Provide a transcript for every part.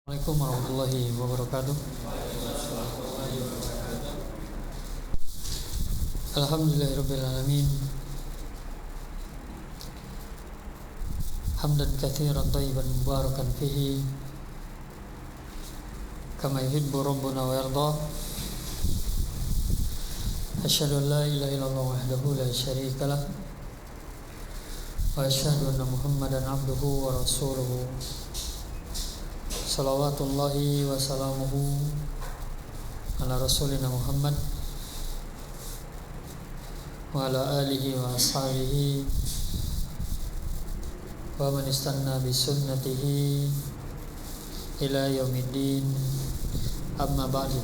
Assalamualaikum warahmatullahi wabarakatuh. Alhamdulillahirabbil alamin. Hamdan katsiran thayyiban mubarakan fihi kama yuhibbu rabbuna wa yarda. Asyhadu an la ilaha illallah wahdahu la syarika lah wa asyhadu anna Muhammadan abduhu wa rasuluhu. Salawatullahi wa salamuhu ala rasulina Muhammad wa ala alihi wa ashabihi wa man istanna bi sunnatihi ila yaumiddin. Amma ba'du.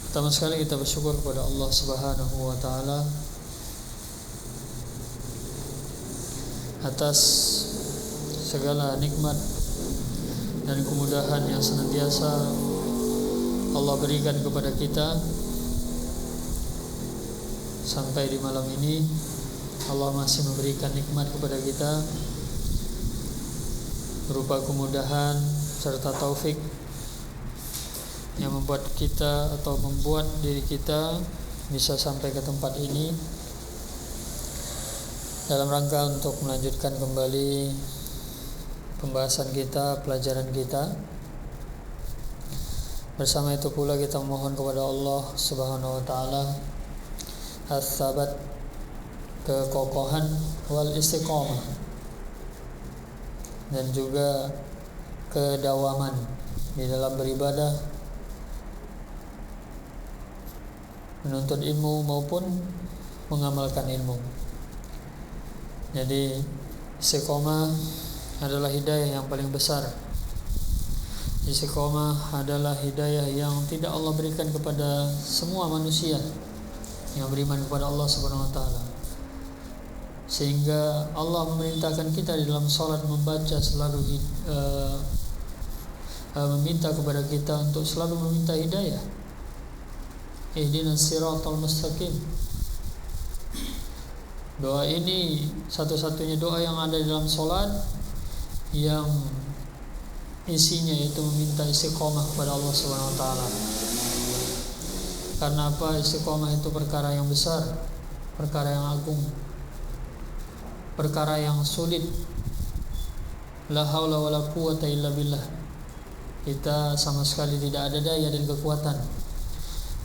Pertama sekali kita bersyukur kepada Allah Subhanahu wa taala atas segala nikmat dan kemudahan yang senantiasa Allah berikan kepada kita. Sampai di malam ini Allah masih memberikan nikmat kepada kita berupa kemudahan serta taufik yang membuat kita atau membuat diri kita bisa sampai ke tempat ini dalam rangka untuk melanjutkan kembali pembahasan kita, pelajaran kita. Bersama itu pula kita memohon kepada Allah Subhanahu wa taala as-sabat, kekokohan, wal istiqamah, dan juga kedawaman di dalam beribadah, menuntut ilmu maupun mengamalkan ilmu. Jadi istiqamah adalah hidayah yang paling besar. Istiqamah adalah hidayah yang tidak Allah berikan kepada semua manusia yang beriman kepada Allah Subhanahu wa taala. Sehingga Allah memerintahkan kita di dalam salat membaca selalu meminta kepada kita untuk selalu meminta hidayah. Ihdinas siratal mustaqim. Doa ini satu-satunya doa yang ada di dalam salat yang isinya itu meminta istiqomah kepada Allah Subhanahu wa taala. Karena apa? Istiqomah itu perkara yang besar, perkara yang agung, perkara yang sulit. La haula wala quwata illa billah. Kita sama sekali tidak ada daya dan kekuatan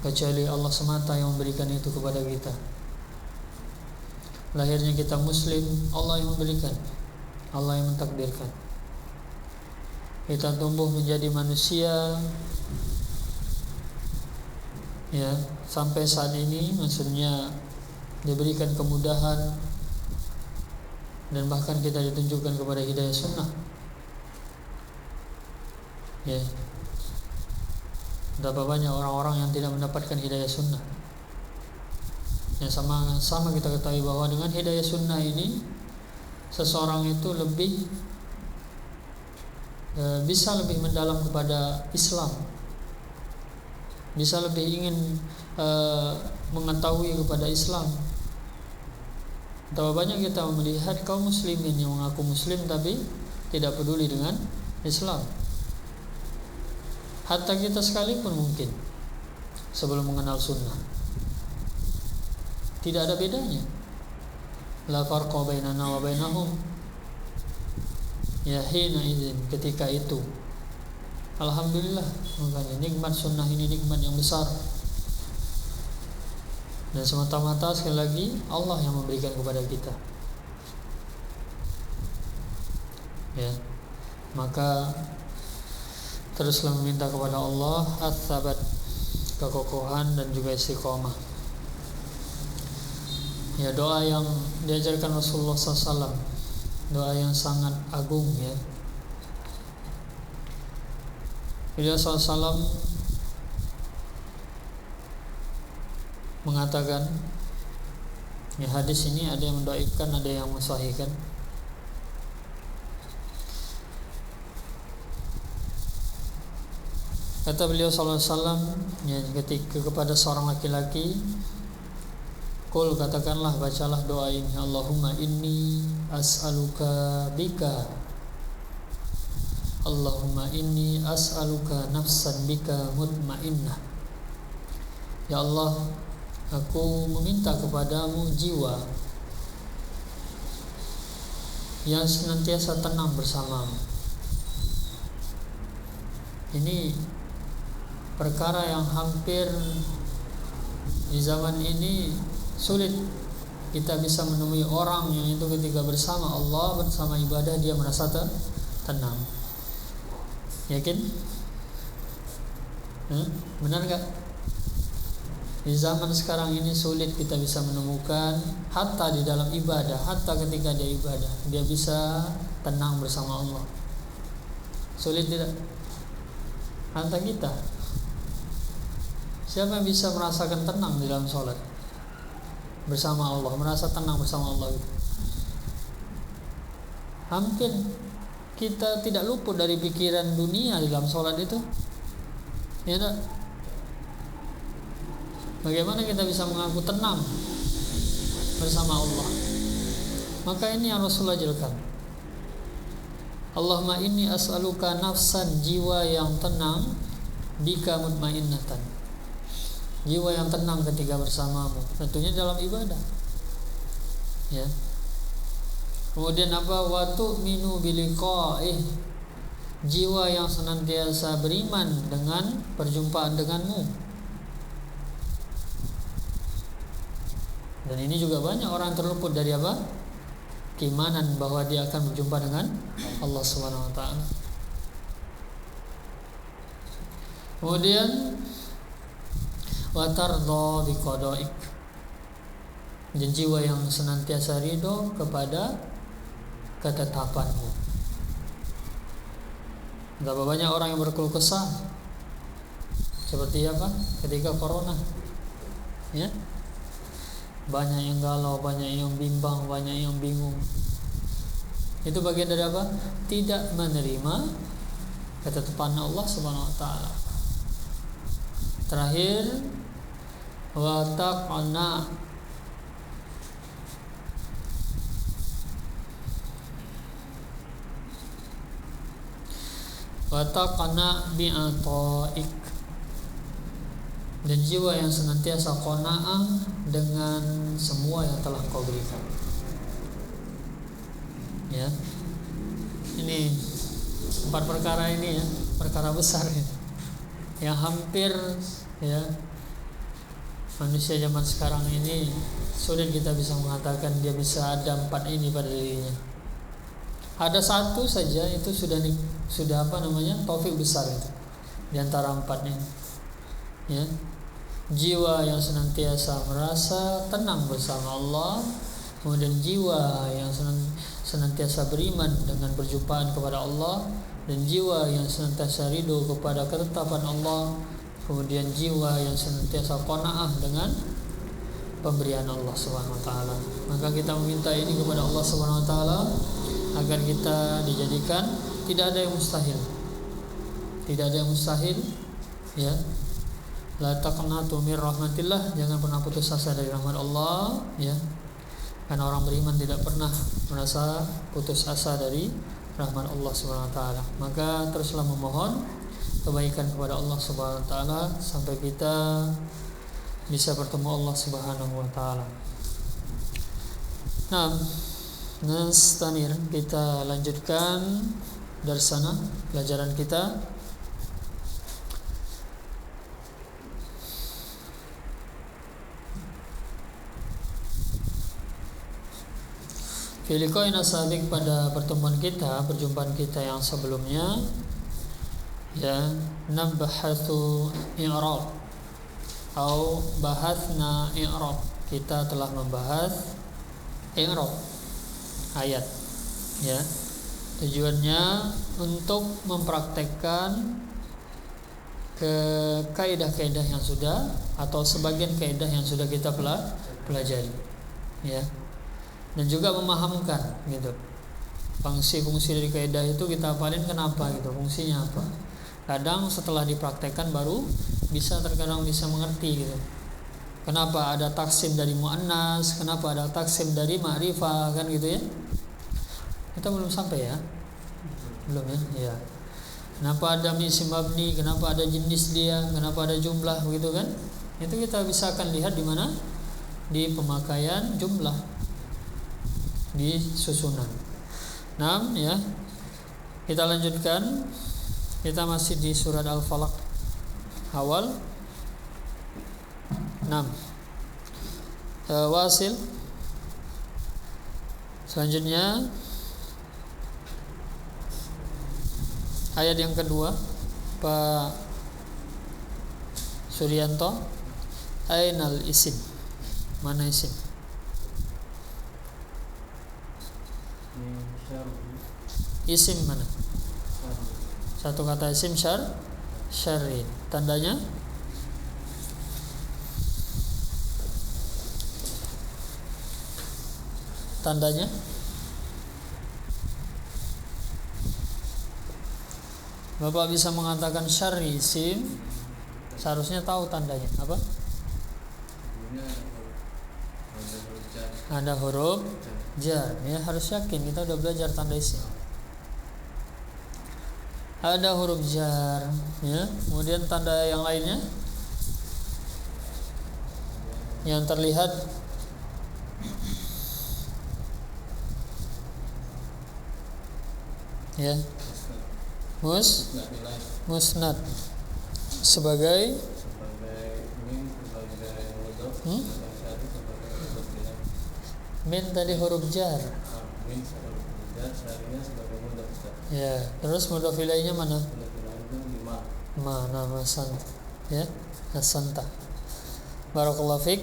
kecuali Allah semata yang memberikan itu kepada kita. Lahirnya kita muslim, Allah yang memberikan, Allah yang mentakdirkan. Kita tumbuh menjadi manusia ya, sampai saat ini, maksudnya diberikan kemudahan dan bahkan kita ditunjukkan kepada hidayah sunnah ya. Berapa banyak orang-orang yang tidak mendapatkan hidayah sunnah. Yang sama kita ketahui bahwa dengan hidayah sunnah ini seseorang itu bisa lebih mendalam kepada Islam, bisa lebih ingin mengetahui kepada Islam. Betapa banyak kita melihat kaum muslimin yang mengaku muslim tapi tidak peduli dengan Islam. Hatta kita sekalipun mungkin sebelum mengenal sunnah tidak ada bedanya. La farqa bainana wa bainahum. Ya hina idzin, ketika itu alhamdulillah, makanya nikmat sunnah ini nikmat yang besar. Dan semata-mata sekali lagi Allah yang memberikan kepada kita. Ya. Maka teruslah meminta kepada Allah as-sabat, kekokohan dan juga istiqamah. Ya, doa yang diajarkan Rasulullah SAW, doa yang sangat agung ya. Beliau SAW mengatakan, ya, hadis ini ada yang mendhaifkan, ada yang mensahihkan. Kata beliau sallallahu alaihi wasallam ya, ketika kepada seorang laki-laki, qul, katakanlah, bacalah doa ini, Allahumma inni as'aluka bika Allahumma inni as'aluka nafsan bika mutmainnah. Ya Allah, aku meminta kepadamu jiwa yang senantiasa tenang bersamamu. Ini perkara yang hampir di zaman ini sulit kita bisa menemui orang yang itu ketika bersama Allah, bersama ibadah, dia merasa tenang. Yakin? Benar gak? Di zaman sekarang ini sulit kita bisa menemukan, hatta di dalam ibadah, hatta ketika dia ibadah, dia bisa tenang bersama Allah. Sulit tidak? Hatta kita. Siapa yang bisa merasakan tenang di dalam sholat bersama Allah, merasa tenang bersama Allah itu? Hampir kita tidak luput dari pikiran dunia di dalam sholat itu. Ya tak? Bagaimana kita bisa mengaku tenang bersama Allah? Maka ini yang Rasulullah ajarkan. Allahumma inni as'aluka nafsan, jiwa yang tenang, bika mutmainnatan, jiwa yang tenang ketika bersamamu, tentunya dalam ibadah. Ya. Kemudian apa? Wa tu'minu biliqa'ih, jiwa yang senantiasa beriman dengan perjumpaan denganmu. Dan ini juga banyak orang terluput dari apa? Keimanan bahwa dia akan berjumpa dengan Allah Subhanahu wa taala. Kemudian wa tardha biqada'ik, dan jiwa yang senantiasa ridho kepada ketetapanmu. Berapa banyak orang yang berkeluh kesah seperti apa ketika corona, ya, banyak yang galau, banyak yang bimbang, banyak yang bingung. Itu bagian dari apa? Tidak menerima ketetapan Allah Subhanahu wa taala. Terakhir, wa taqna, wa taqna bi'ata'ik, dan jiwa yang senantiasa qanaah dengan semua yang telah Kau berikan. Ya. Ini 4 perkara ini, ya, perkara besar ya, yang hampir, ya, manusia zaman sekarang ini sulit kita bisa mengatakan dia bisa ada 4 ini pada dirinya. Ada satu saja itu sudah apa namanya, taufik besar itu di antara 4 ini. Ya. Jiwa yang senantiasa merasa tenang bersama Allah, kemudian jiwa yang senantiasa beriman dengan perjumpaan kepada Allah, dan jiwa yang senantiasa ridho kepada ketetapan Allah, kemudian jiwa yang senantiasa qanaah dengan pemberian Allah Subhanahu wa taala. Maka kita meminta ini kepada Allah Subhanahu wa taala agar kita dijadikan tidak ada yang mustahil. Tidak ada yang mustahil, ya. La taqnatu mir rahmatillah, jangan pernah putus asa dari rahmat Allah, ya. Karena orang beriman tidak pernah merasa putus asa dari rahmat Allah Subhanahu wa taala. Maka teruslah memohon kebaikan kepada Allah Subhanahu wa taala sampai kita bisa bertemu Allah Subhanahu wa taala. Nah, nastamir, kita lanjutkan darsana, pelajaran kita. Filikoina sabik, pada pertemuan kita, perjumpaan kita yang sebelumnya, ya, nabahatsu i'rab atau bahatsna i'rab, kita telah membahas i'rab ayat, ya. Tujuannya untuk mempraktekkan ke kaidah-kaidah yang sudah, atau sebagian kaidah yang sudah kita pelajari, ya. Dan juga memahamkan gitu fungsi-fungsi dari kaidah itu, kita hafalin kenapa gitu, fungsinya apa. Kadang setelah dipraktekkan baru terkadang bisa mengerti gitu. Kenapa ada taksim dari muannas, kenapa ada taksim dari ma'rifah, kan gitu ya. Kita belum sampai ya? Belum ya? Iya. Kenapa ada isim mabni, kenapa ada jenis dia, kenapa ada jumlah, begitu kan? Itu kita bisa akan lihat di mana? Di pemakaian jumlah, di susunan. 6 ya. Kita lanjutkan. Kita masih di surat Al-Falaq awal 6. Wasil. Selanjutnya ayat yang kedua, Pak Suryanto. Ainal isim. Mana isim? Isim mana? Satu kata isim syar'i. Tandanya? Tandanya? Bapak bisa mengatakan syar'i isim, seharusnya tahu tandanya apa? Ada huruf jar. Ya, harus yakin kita udah belajar tanda isim. Ada huruf jar, ya. Kemudian tanda yang lainnya yang terlihat ya, musnad sebagai min tadi huruf jar. Ya, terus mudhof ilaihnya mana? Nama santa. Ya, asanta. Barakallahu fik.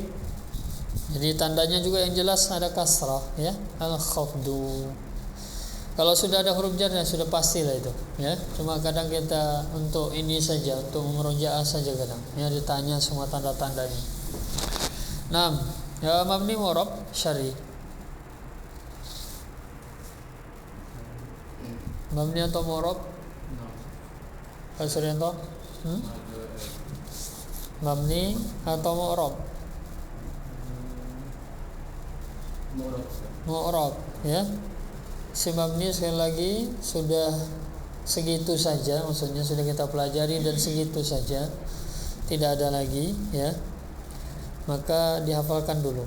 Jadi tandanya juga yang jelas ada kasrah, ya, al-khafdu. Kalau sudah ada huruf jar, ya sudah pastilah itu, ya. Cuma kadang kita untuk ini saja, untuk memurojaah saja kadang, ya, ditanya semua tanda-tandanya. 6. Ya, mabni mu'rab syar'i. Mabni atau mu'rab? Pak Suryanto? Mabni atau mu'rab? Mu'rab, ya. Si mabni sekali lagi sudah segitu saja, maksudnya sudah kita pelajari dan segitu saja, tidak ada lagi, ya. Maka dihafalkan dulu.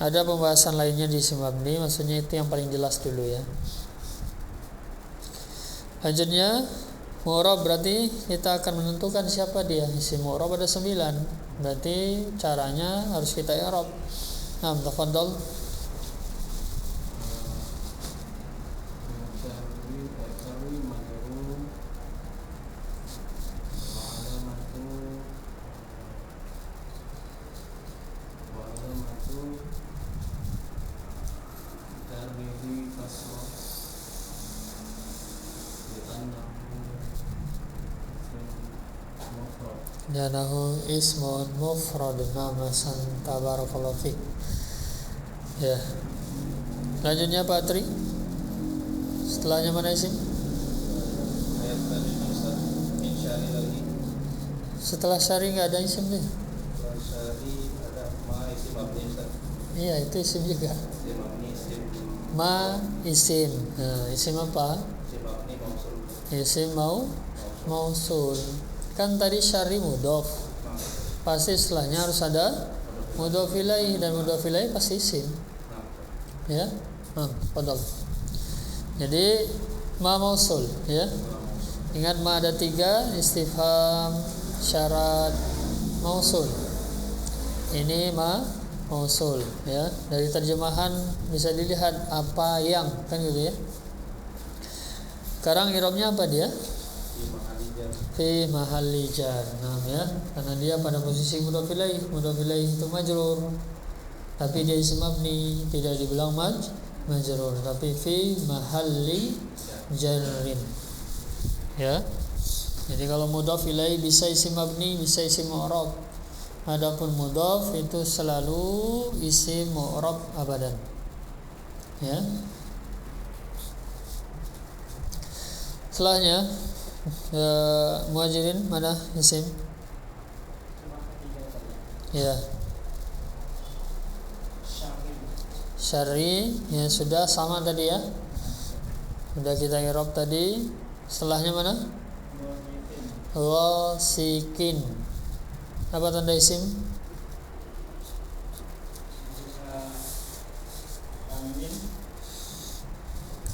Ada pembahasan lainnya di isim mabni, maksudnya itu yang paling jelas dulu, ya. Lanjutnya mu'rab, berarti kita akan menentukan siapa dia. Isim mu'rab ada 9, berarti caranya harus kita i'rab. Nah, tafadhal. Janahu ismun mufrad, nama santa. Barakallahu fik. Ya. Lanjutnya Pak Tri. Setelahnya mana isim? Ayat tadi Ustaz, min syari lagi. Setelah syari enggak ada isim deh. Setelah syari ada ma isim mabni Ustaz. Iya, itu isim juga. Isim mabni isim. Ma isim. Nah, isim apa? Isim mabni mausul. Isim mausul. Kan tadi syari mudhof. Pasti setelahnya harus ada mudhof ilaih, dan mudhof ilaih pasti isim. Ya. Fadhal. Jadi ma mausul, ya. Ingat ma ada 3, istifham, syarat, mausul. Ini ma mausul, ya. Dari terjemahan bisa dilihat apa yang, kan gitu, ya. Sekarang i'rabnya apa dia? Fi mahalli jar. Nah, ya, karena dia pada posisi mudhof ilaih. Mudhof ilaih itu majrur, tapi dia isim mabni, tidak dibilang majrur, tapi fi mahalli jarrin, ya. Jadi kalau mudhof ilaih bisa isim mabni, bisa isim mu'rab. Adapun mudhof itu selalu isim mu'rab abadan, ya. Setelahnya muhajirin mana isim? Ya. syarri ya sudah sama tadi ya. Sudah kita i'rab tadi. Setelahnya mana? Ghasikin. Apa tanda isim?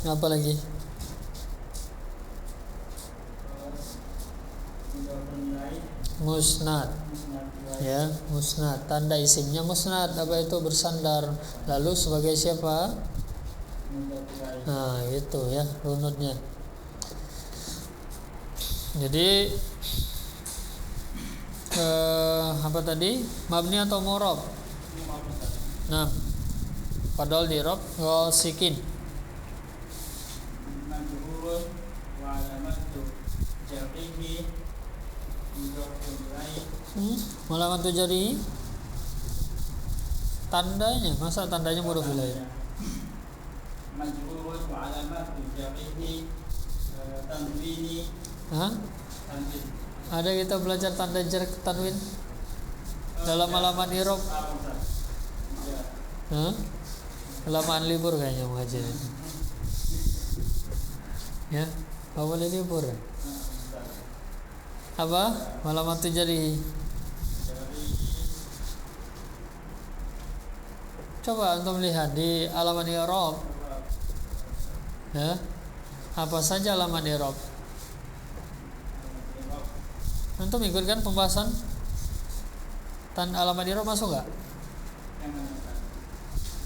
Apa lagi? Musnad. Ya, musnad. Tanda isimnya musnad. Apa itu? Bersandar. Lalu sebagai siapa? Nah, itu ya runutnya. Jadi apa tadi? Mabni atau mu'rab? Nah, padahal di i'rab ghasikin. Malaman jari tandanya, masa tandanya mudhof ilaih? Majrurun wa alamatu jarrihi tanwini. Tanwin. Ada kita belajar tanda jar tanwin dalam halaman i'rab. Halaman libur kayaknya mengajar. Ya, apa boleh libur? Apa? Halaman jari. Coba antum lihat di halaman i'rab. Ya. Apa saja halaman i'rab? Antum ikutkan pembahasan halaman i'rab masuk enggak?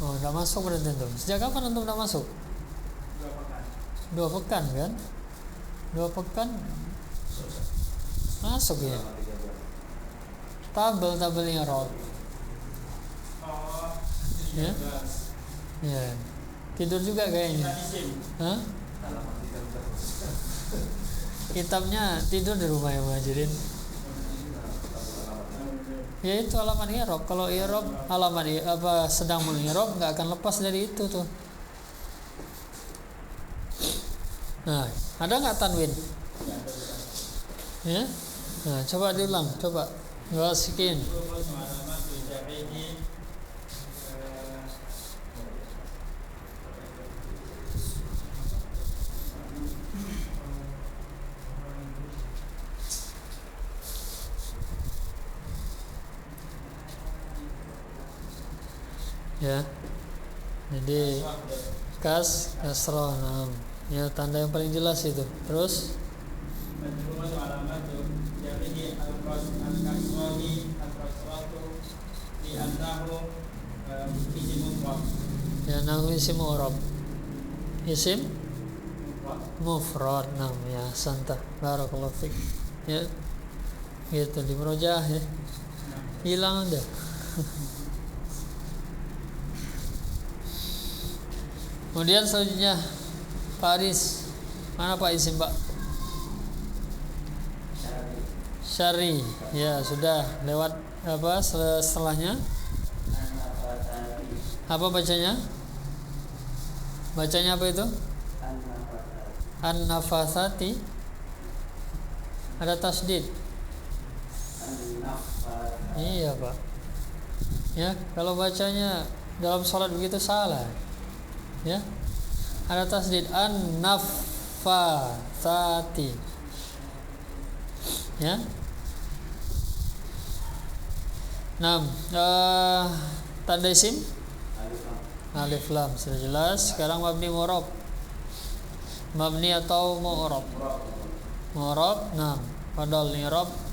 Oh, enggak masuk berarti antum. Sejak kapan antum enggak masuk? 2 pekan kan? 2 pekan masuk ya. Tabel i'rab. Ya. Ya. Tidur juga kayaknya. Hah? Kitabnya tidur di rumah ya Muhajirin. Ya itu halaman i'rab. Kalau i'rab halaman apa sedang meng'irab enggak akan lepas dari itu tuh. Nah, ada enggak tanwin? Ya? Nah, coba diulang, coba. Ghasikin. Ya. Jadi kasrah. Nah, ya tanda yang paling jelas itu. Terus ya nahu isim mu'rab. Isim mufrad. Nah, ya santa. Barakallahu fik. Ya. Gitu di murojaah ya. Hilang dah. Kemudian selanjutnya Pak Aris, mana Pak isim Pak? Syari. Ya sudah lewat apa setelahnya? Apa bacanya? Bacanya apa itu? An-nafasati. Ada tasdid. Iya Pak. Ya kalau bacanya dalam sholat begitu salah. Ya, ada tasdid an-nafasati. Ya. Nah, tanda isim alif lam sudah jelas. Sekarang mabni mu'rab. Mabni atau mu'rab? Mu'rab. Nah, padal i'rab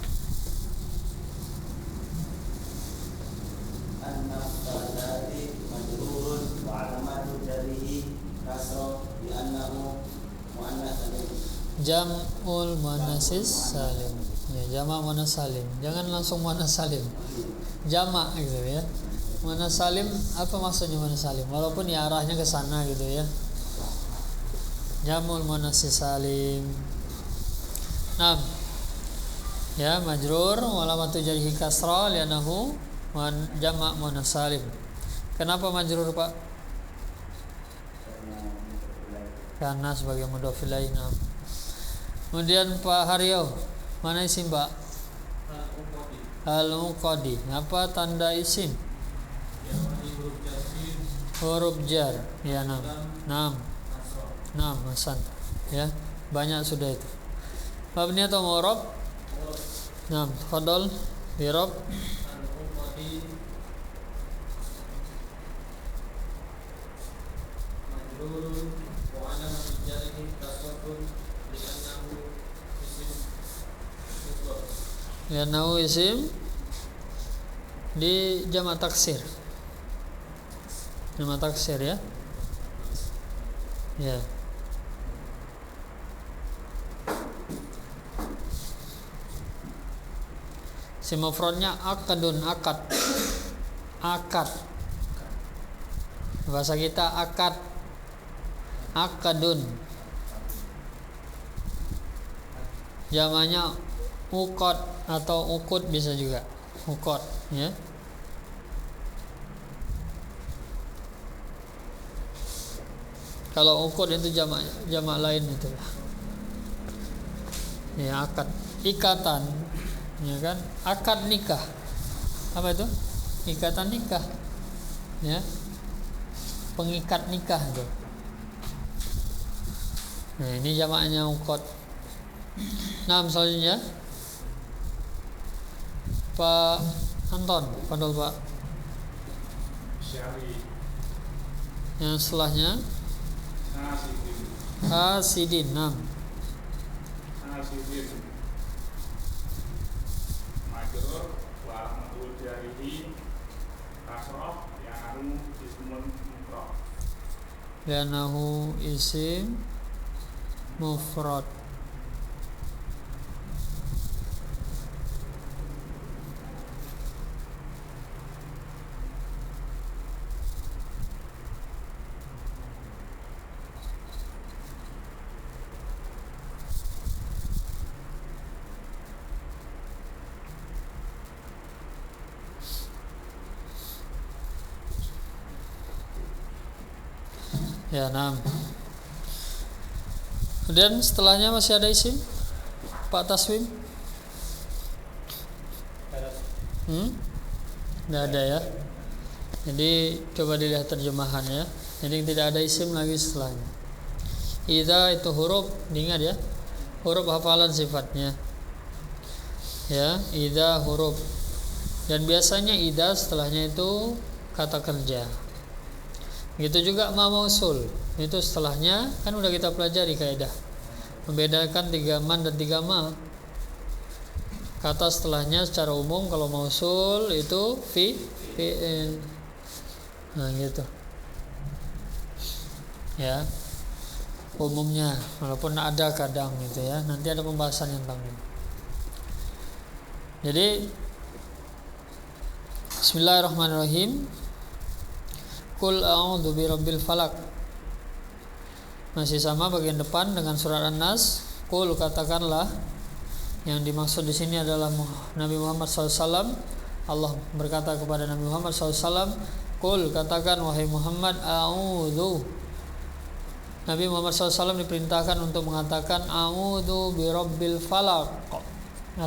jam'ul muannatsis salim. Ya, jamak muannas salim. Jangan langsung muannas salim. Jamak gitu ya. Muannas salim, apa maksudnya muannas salim? Walaupun ya arahnya ke sana gitu ya. Jam'ul muannatsis salim. Nah. Ya, majrur wa alamatu jarhi kasra li'annahu jamak muannas salim. Kenapa majrur, Pak? Karena sebagai mudhof ilaih. Kemudian Pak Haryo, mana isim Pak? Al-Muqaddi. Apa tanda isim? huruf jar. Ya, 6. 6. 6, Hasan. Ya, banyak sudah itu. Mabni atau mu'rab? 6. Tafadhol, Birab. Al-Ummati Majrurun wa alamat jarihi kasratun Li'annahu isim di jamak taksir. Jamak taksir ya. Ya. Si mufradnya akadun, akad. Akad. Bahasa kita akad. Akadun. Jamaknya ukot atau ukut bisa juga. Ukot ya. Kalau ukut itu jamak lain itulah. Ya, akad, ikatan. Ya kan? Akad nikah. Apa itu? Ikatan nikah. Ya. Pengikat nikah itu. Nah, ini jamaknya ukot. Nah, selanjutnya Pak Anton, padahal Pak. Syari. Yang setelahnya Hasidin. 6. Hasidin. Majrur wa rahmatul jarihi kasrah ya'anu ismun mufrad. Li'annahu isim mufrad. Ya, 6. Kemudian setelahnya masih ada isim Pak Taswim? Tidak ada ya. Jadi coba dilihat terjemahannya. Jadi tidak ada isim lagi setelahnya. Idza itu huruf, diingat ya. Huruf hafalan sifatnya. Ya, idza huruf. Dan biasanya idza setelahnya itu kata kerja. Gitu juga ma mausul. Itu setelahnya kan udah kita pelajari kaidah. Membedakan 3 man dan 3 ma. Kata setelahnya secara umum kalau mausul itu fi'il. Nah, gitu. Ya. Umumnya walaupun ada kadang gitu ya. Nanti ada pembahasan tentang ini. Jadi Bismillahirrahmanirrahim. Qul a'udzu birabbil falaq. Masih sama bagian depan dengan surat An-Nas. Qul, katakanlah. Yang dimaksud di sini adalah Nabi Muhammad SAW. Allah berkata kepada Nabi Muhammad SAW, Qul, katakan wahai Muhammad, a'udzu. Nabi Muhammad SAW diperintahkan untuk mengatakan a'udzu birabbil falaq.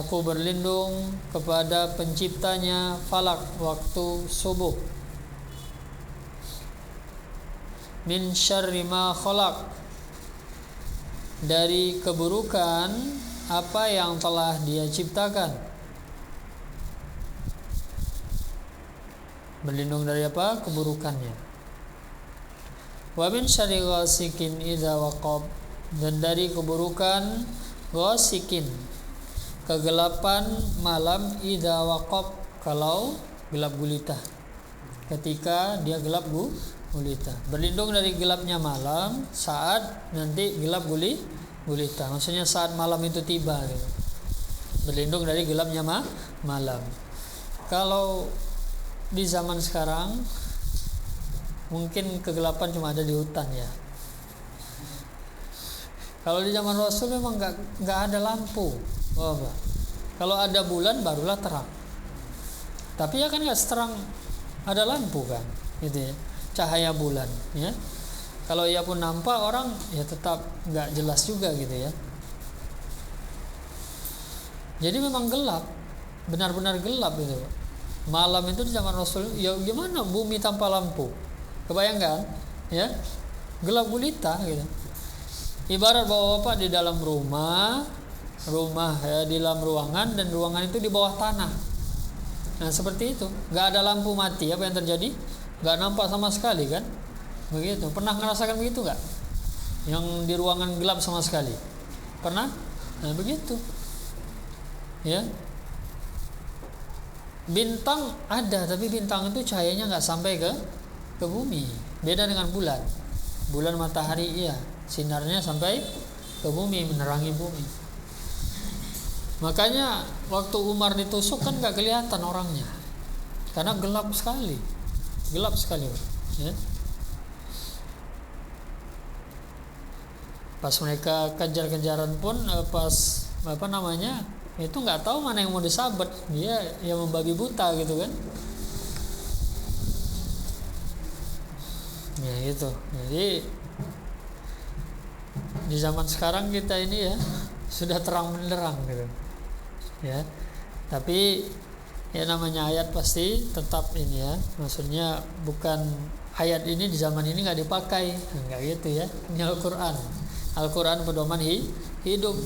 Aku berlindung kepada penciptanya falak, waktu subuh. Min syarri ma khalaq, dari keburukan apa yang telah Dia ciptakan. Berlindung dari apa? Keburukannya. Wa min syarri ghasikin idza waqab, dan dari keburukan ghasikin, kegelapan malam, idza waqab, kalau gelap gulita, ketika dia gelap gulita. Berlindung dari gelapnya malam saat nanti gelap gulita. Maksudnya saat malam itu tiba gitu. Berlindung dari gelapnya malam. Kalau di zaman sekarang mungkin kegelapan cuma ada di hutan ya. Kalau di zaman Rasul memang nggak ada lampu. Kalau ada bulan barulah terang. Tapi ya kan nggak seterang ada lampu kan, gitu ya. Cahaya bulan ya. Kalau ia pun nampak orang ya tetap nggak jelas juga gitu ya. Jadi memang gelap, benar-benar gelap itu. Malam itu di zaman Rasul ya gimana bumi tanpa lampu? Kebayangkan? Ya, gelap gulita gitu. Ibarat bapak-bapak di dalam rumah ya, di dalam ruangan, dan ruangan itu di bawah tanah. Nah seperti itu, nggak ada lampu mati, apa yang terjadi? Nggak nampak sama sekali kan? Begitu. Pernah ngerasakan begitu nggak? Yang di ruangan gelap sama sekali? Pernah? Nah begitu. Ya. Bintang ada, tapi bintang itu cahayanya nggak sampai ke bumi. Beda dengan bulan. Bulan, matahari, iya, sinarnya sampai ke bumi, menerangi bumi. Makanya waktu Umar ditusuk kan nggak kelihatan orangnya, karena gelap sekali, ya. Pas mereka kejar-kejaran pun, pas itu nggak tahu mana yang mau disabet, dia yang membabi buta gitu kan. Ya itu. Jadi di zaman sekarang kita ini ya sudah terang benderang gitu. Ya. Tapi ya namanya ayat pasti tetap ini ya. Maksudnya bukan ayat ini di zaman ini nggak dipakai, nggak gitu ya. Ini Al-Quran. Al-Quran pedoman hidup,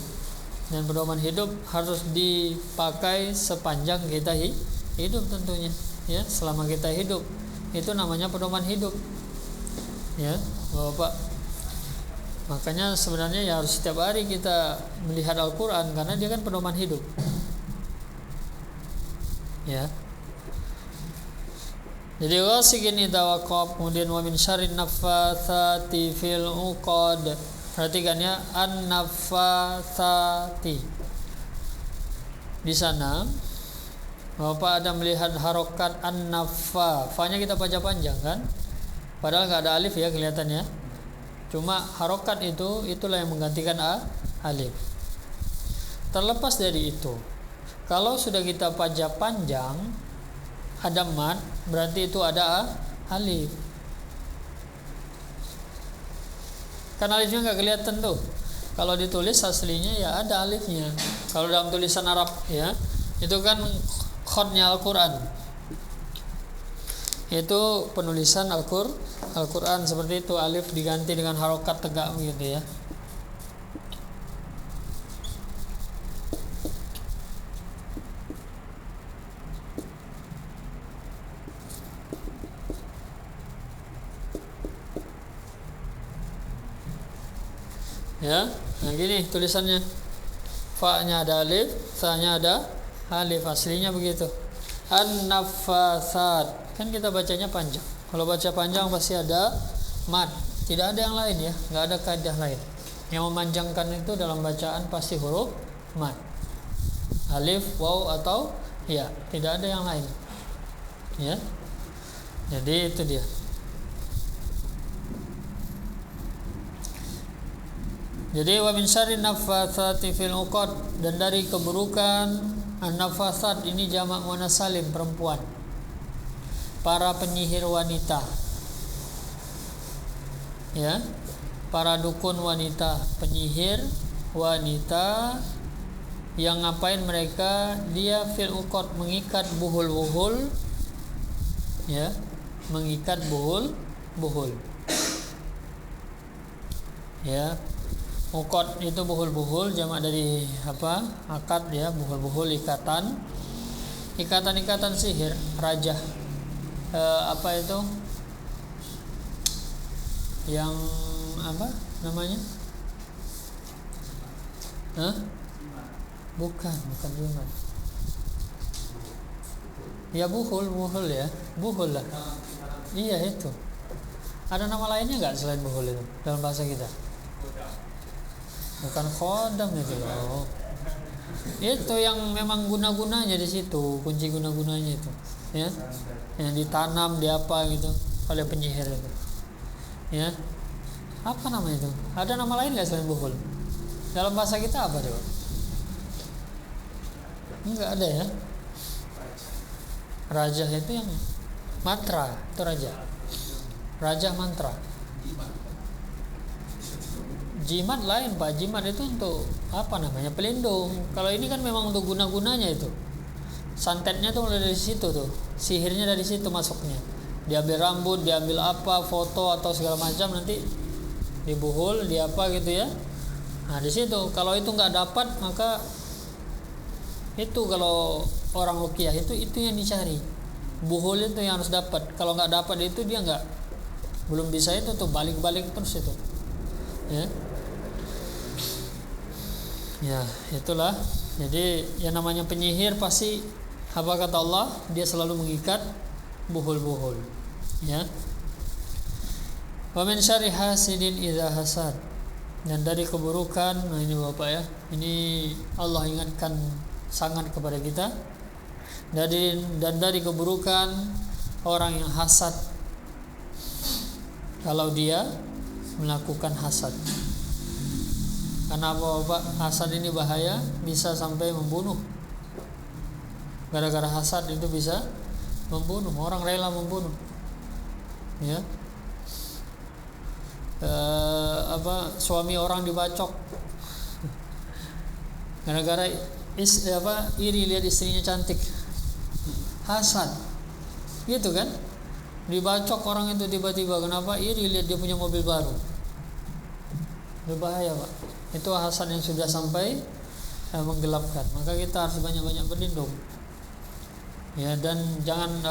dan pedoman hidup harus dipakai sepanjang kita hidup tentunya. Ya, selama kita hidup itu namanya pedoman hidup. Ya, Bapak. Makanya sebenarnya ya harus setiap hari kita melihat Al-Quran, karena dia kan pedoman hidup. Ya. Jadi wasikin idza waqab, kemudian wa min syarrin naffatsati fil uqad. Perhatikan ya, an-naffatsati. Di sana Bapak ada melihat harokat an-naffa. Fa-nya kita baca panjang kan? Padahal nggak ada alif ya kelihatannya. Cuma harokat itulah yang menggantikan alif. Terlepas dari itu, kalau sudah kita baca panjang ada mad, berarti itu ada alif. Kan alifnya nggak kelihatan tuh. Kalau ditulis aslinya ya ada alifnya. Kalau dalam tulisan Arab ya, itu kan khodnya Al-Quran. Itu penulisan Al-Quran seperti itu, alif diganti dengan harokat tegak gitu ya. Ya, nah gini tulisannya. Fa-nya ada alif, sa-nya ada alif, aslinya begitu. An-naffatsat. Kan kita bacanya panjang. Kalau baca panjang pasti ada mad. Tidak ada yang lain ya, nggak ada kaidah lain. Yang memanjangkan itu dalam bacaan pasti huruf mad. Alif, waw atau ya, tidak ada yang lain. Ya. Jadi itu dia. Jadi wa min syarrin naffatsati fil uqad, dan dari keburukan an-naffatsat ini jamak muannas salim, perempuan. Para penyihir wanita. Ya. Para dukun wanita, penyihir wanita yang ngapain mereka? Dia fil uqad, mengikat buhul-buhul. Ya, mengikat buhul-buhul. Ya. Uqad itu buhul-buhul, jamak dari apa? Akad ya, buhul-buhul, ikatan. Ikatan-ikatan sihir, rajah. Apa itu? Yang apa namanya? Bukan jimat. Ya buhul ya, buhul lah. Iya itu. Ada nama lainnya nggak selain buhul itu dalam bahasa kita? Bukan khodam itu loh. Itu yang memang guna-gunanya di situ, kunci guna-gunanya itu, ya. Yang ditanam di apa gitu oleh penyihir itu. Ya. Apa nama itu? Ada nama lain nggak selain buhul? Dalam bahasa kita apa tuh? Enggak ada ya. Raja itu yang mantra, itu raja. Raja mantra. Jimat lain Pak, jimat itu untuk apa namanya, pelindung. Kalau ini kan memang untuk guna-gunanya itu. Santetnya tuh dari situ tuh, sihirnya dari situ masuknya. diambil rambut, diambil apa, foto atau segala macam, nanti dibuhul, di apa gitu ya. Nah di situ kalau itu nggak dapat, maka itu kalau orang ruqyah itu yang dicari, buhul itu yang harus dapat. Kalau nggak dapat itu dia belum bisa itu tuh, balik-balik terus itu ya. Ya itulah. Jadi yang namanya penyihir pasti apa kata Allah, dia selalu mengikat buhul-buhul ya. Wa min syarri hasidin idza hasad, dan dari keburukan, nah ini Bapak ya, ini Allah ingatkan sangat kepada kita, dan dari keburukan orang yang hasad, kalau dia melakukan hasad. Karena apa Bapak? Hasad ini bahaya, bisa sampai membunuh. Gara-gara hasad itu bisa membunuh, orang rela membunuh ya. Suami orang dibacok gara-gara iri lihat istrinya cantik, hasad gitu kan. Dibacok orang itu tiba-tiba, kenapa? Iri lihat dia punya mobil baru. Berbahaya Pak, itu hasad yang sudah sampai menggelapkan. Maka kita harus banyak-banyak berlindung ya, dan jangan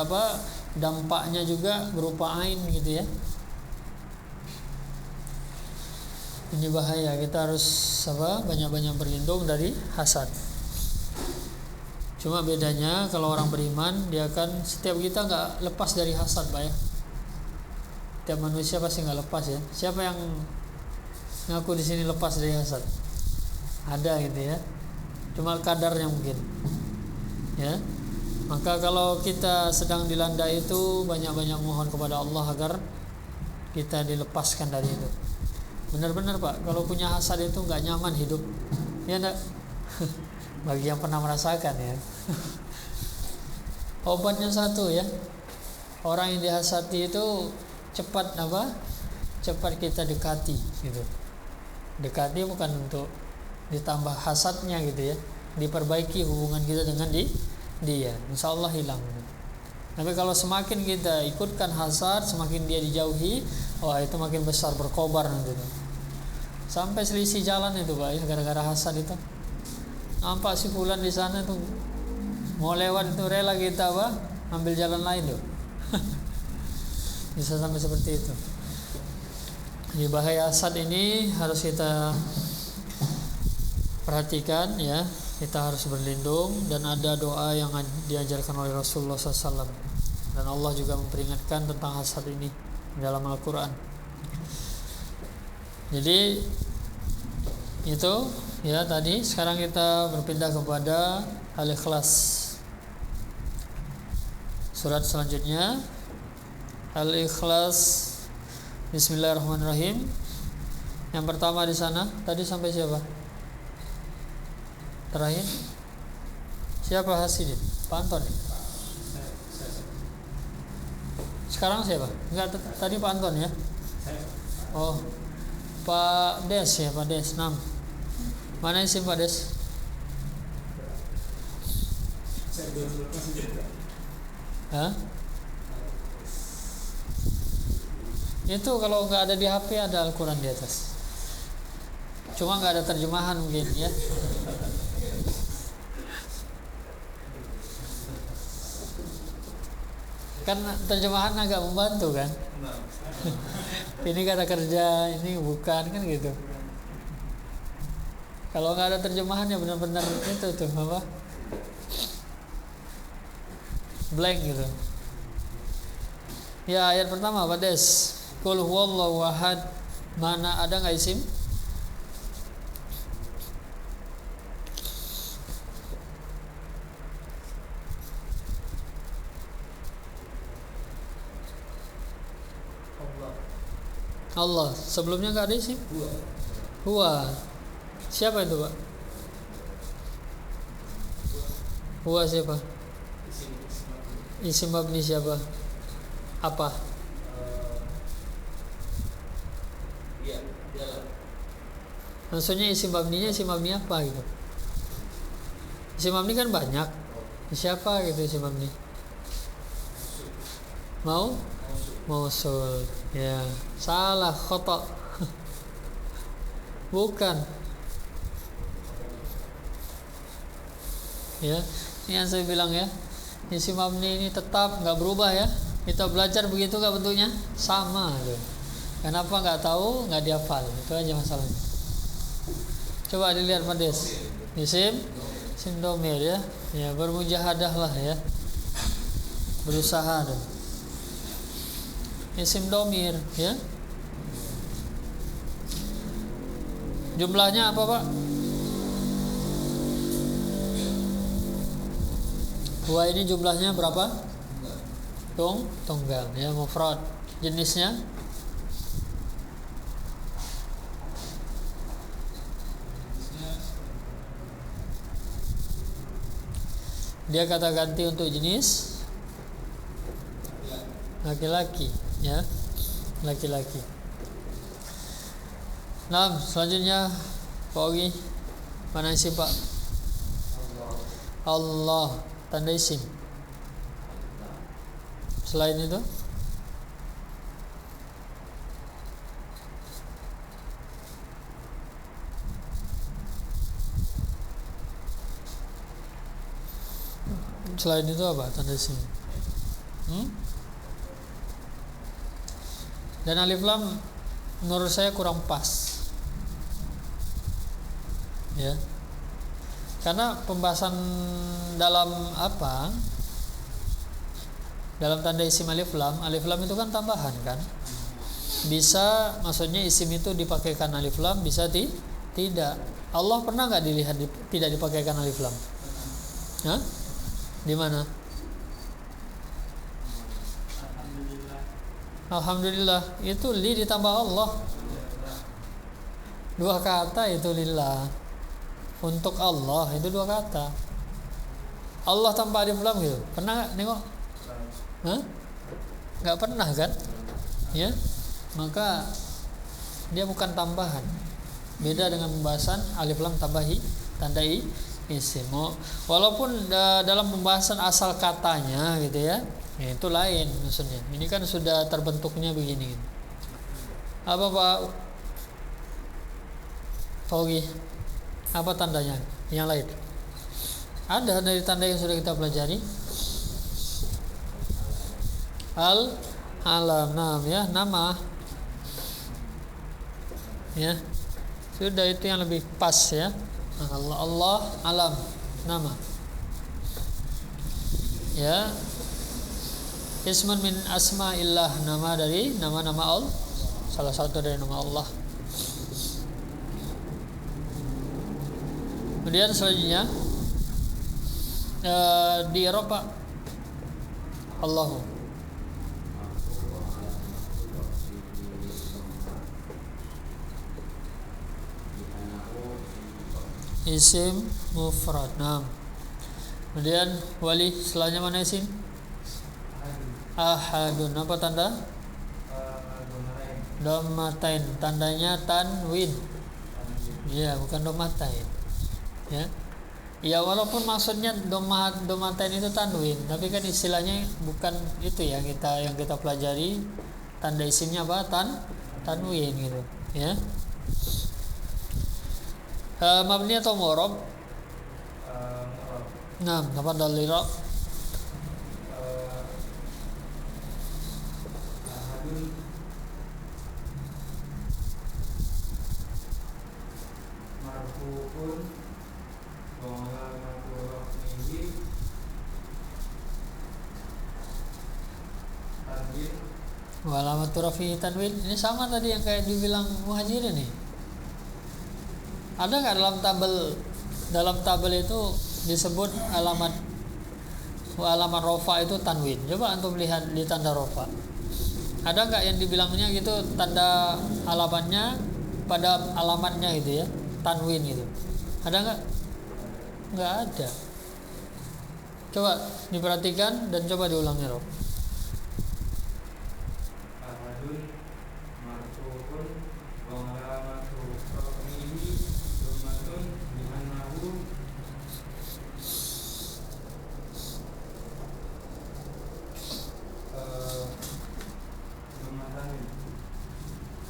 dampaknya juga berupa ain gitu ya. Ini bahaya, kita harus banyak-banyak berlindung dari hasad. Cuma bedanya kalau orang beriman, dia akan, setiap kita nggak lepas dari hasad Pak ya. Setiap manusia pasti nggak lepas ya. Siapa yang ngaku di sini lepas dari hasad? Ada gitu ya. Cuma kadarnya mungkin ya. Maka kalau kita sedang dilanda itu, banyak-banyak mohon kepada Allah agar kita dilepaskan dari itu. Benar-benar Pak, kalau punya hasad itu nggak nyaman hidup ya enggak? Bagi yang pernah merasakan ya. Obatnya satu ya, orang yang dihasati itu cepat kita dekati gitu. Dekati bukan untuk ditambah hasadnya gitu ya, diperbaiki hubungan kita dengan dia, insya Allah hilang. Tapi kalau semakin kita ikutkan hasad, semakin dia dijauhi, wah itu makin besar, berkobar nanti tuh. Sampai selisih jalan itu Pak ya, gara-gara hasad itu. Nampak si fulan di sana tuh mau lewat itu rela kita ambil jalan lain tuh. Bisa sampai seperti itu. Di bahaya hasad ini harus kita perhatikan ya. Kita harus berlindung, dan ada doa yang diajarkan oleh Rasulullah SAW, dan Allah juga memperingatkan tentang hasad ini dalam Al-Quran. Jadi itu ya tadi. Sekarang kita berpindah kepada Al-Ikhlas, surat selanjutnya Al-Ikhlas. Bismillahirrahmanirrahim. Yang pertama di sana tadi sampai siapa? Terakhir siapa? Hasidin, Pak Anton. Sekarang siapa? Enggak, tadi Pak Anton ya. Oh, Pak Des ya, Pak Des 6. Mana isim Pak Des? Hah? Itu kalau nggak ada di HP, ada Al-Quran di atas. Cuma nggak ada terjemahan mungkin ya. Kan terjemahan agak membantu kan. Ini kata kerja, ini bukan kan gitu. Kalau nggak ada terjemahan ya benar-benar itu tuh blank gitu. Ya ayat pertama Pak Des. Qul huwallahu ahad. Mana ada nggak isim? Allah. Sebelumnya nggak ada isim? Huwa. Siapa itu Pak? Huwa siapa? Isim mabni siapa? Apa? Maksudnya isim mabninya isim mabni apa gitu? Isim mabni kan banyak. Siapa gitu isim mabni? Mau? Mausul. Ya, salah, khata. Bukan. Ya, ini yang saya bilang ya. Isim mabni ini tetap nggak berubah ya. Kita belajar begitu nggak bentuknya? Sama tuh. Kenapa nggak tahu, nggak dihafal. Itu aja masalahnya. Coba dilihat Mades. Isim domir ya. Ya, bermujahadah lah ya. Berusaha dong. Isim domir ya. Jumlahnya apa, Pak? Dua ini jumlahnya berapa? Tunggal ya, mufrad. Jenisnya dia kata ganti untuk jenis laki-laki ya, laki-laki. Nah, selanjutnya Pak Ogi, mana isim Pak? Allah, tanda isim. Selain itu apa tanda isim? Dan alif lam menurut saya kurang pas ya, karena pembahasan dalam dalam tanda isim alif lam itu kan tambahan kan, bisa maksudnya isim itu dipakaikan alif lam, bisa tidak. Allah pernah nggak dilihat tidak dipakaikan alif lam? Hah? Di mana? Alhamdulillah, itu li ditambah Allah. Dua kata itu lillah. Untuk Allah itu dua kata. Allah tanpa alif lam gitu. Pernah nggak nengok? Hah? Nggak pernah kan? Ya, maka dia bukan tambahan. Beda dengan pembahasan alif lam tambahi tanda isim. Walaupun dalam pembahasan asal katanya gitu ya, itu lain maksudnya. Ini kan sudah terbentuknya begini. Apa Pak Faugi? Apa tandanya? Yang lain? Ada dari tanda yang sudah kita pelajari. Alam ya, nama. Ya. Sudah, itu yang lebih pas ya. Allah alam, nama. Ya. Ismun min asma'illah, nama dari nama-nama Allah. Salah satu dari nama Allah. Kemudian selanjutnya di Eropa Allahu. Isim mufrad. Nah. Kemudian wali setelahnya mana isim? Ahadun. Apa tanda? Domatain. Tandanya tanwin. Ya, bukan domatain. Ya. Ya, walaupun maksudnya domatain itu tanwin, tapi kan istilahnya bukan itu ya, yang kita pelajari tanda isimnya apa? Tanwin gitu, ya. Mabni atau mu'rab? Nah, apa dalil i'rab? Walamatu rafihi tanwin. Ini sama tadi yang kayak dibilang Muhajirin nih. Ada nggak dalam tabel itu disebut alamat rofa itu tanwin? Coba antum lihat di tanda rofa. Ada nggak yang dibilangnya gitu tanda alamatnya pada alamatnya gitu ya, tanwin gitu? Ada nggak? Nggak ada. Coba diperhatikan dan coba diulangi Rob.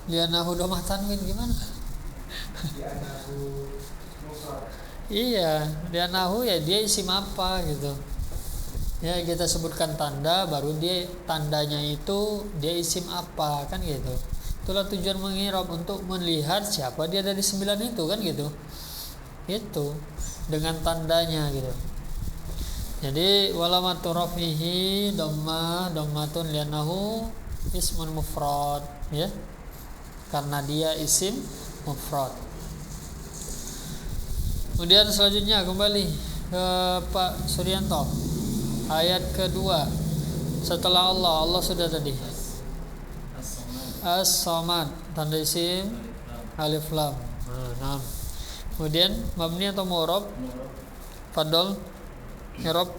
Lianahu domah tanwin gimana? Lianahu mufrad. Iya, lianahu ya dia isim apa gitu. Ya kita sebutkan tanda, baru dia tandanya itu dia isim apa kan gitu. Itulah tujuan mengirab, untuk melihat siapa dia dari 9 itu kan gitu. Itu dengan tandanya gitu. Jadi walamatu rafihi dhammatun lianahu ismun mufrad ya. Karena dia isim mufrad. Kemudian selanjutnya kembali ke Pak Suryanto. Ayat kedua setelah Allah sudah tadi. As-Samad tanda isim alif lam. Nah. Kemudian mabni atau mu'rab? Fadol. I'rab.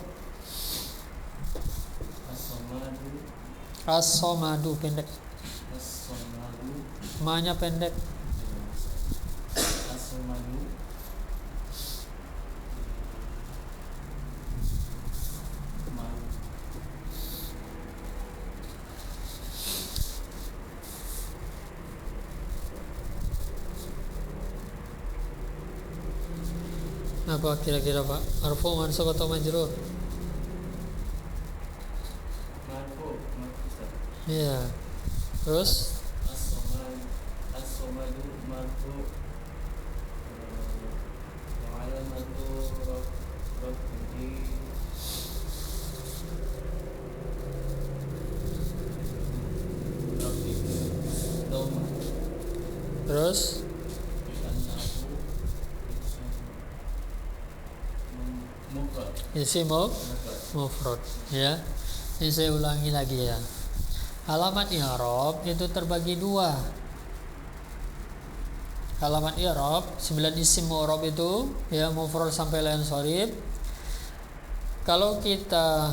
As-Samadu pendek. Ma-nya pendek. As-Samadu. Apa kira-kira Pak? Marfu, mansub atau majrur? Marfu. Iya. Terus As-Samadu marfu. Wa alamatu rafihi dhamma. terus isim mufrad ya. Ini saya ulangi lagi ya. Alamat i'rab itu terbagi dua. Alamat i'rab 9 isim mu'rab itu ya, mufrad sampai lain sharif. Kalau kita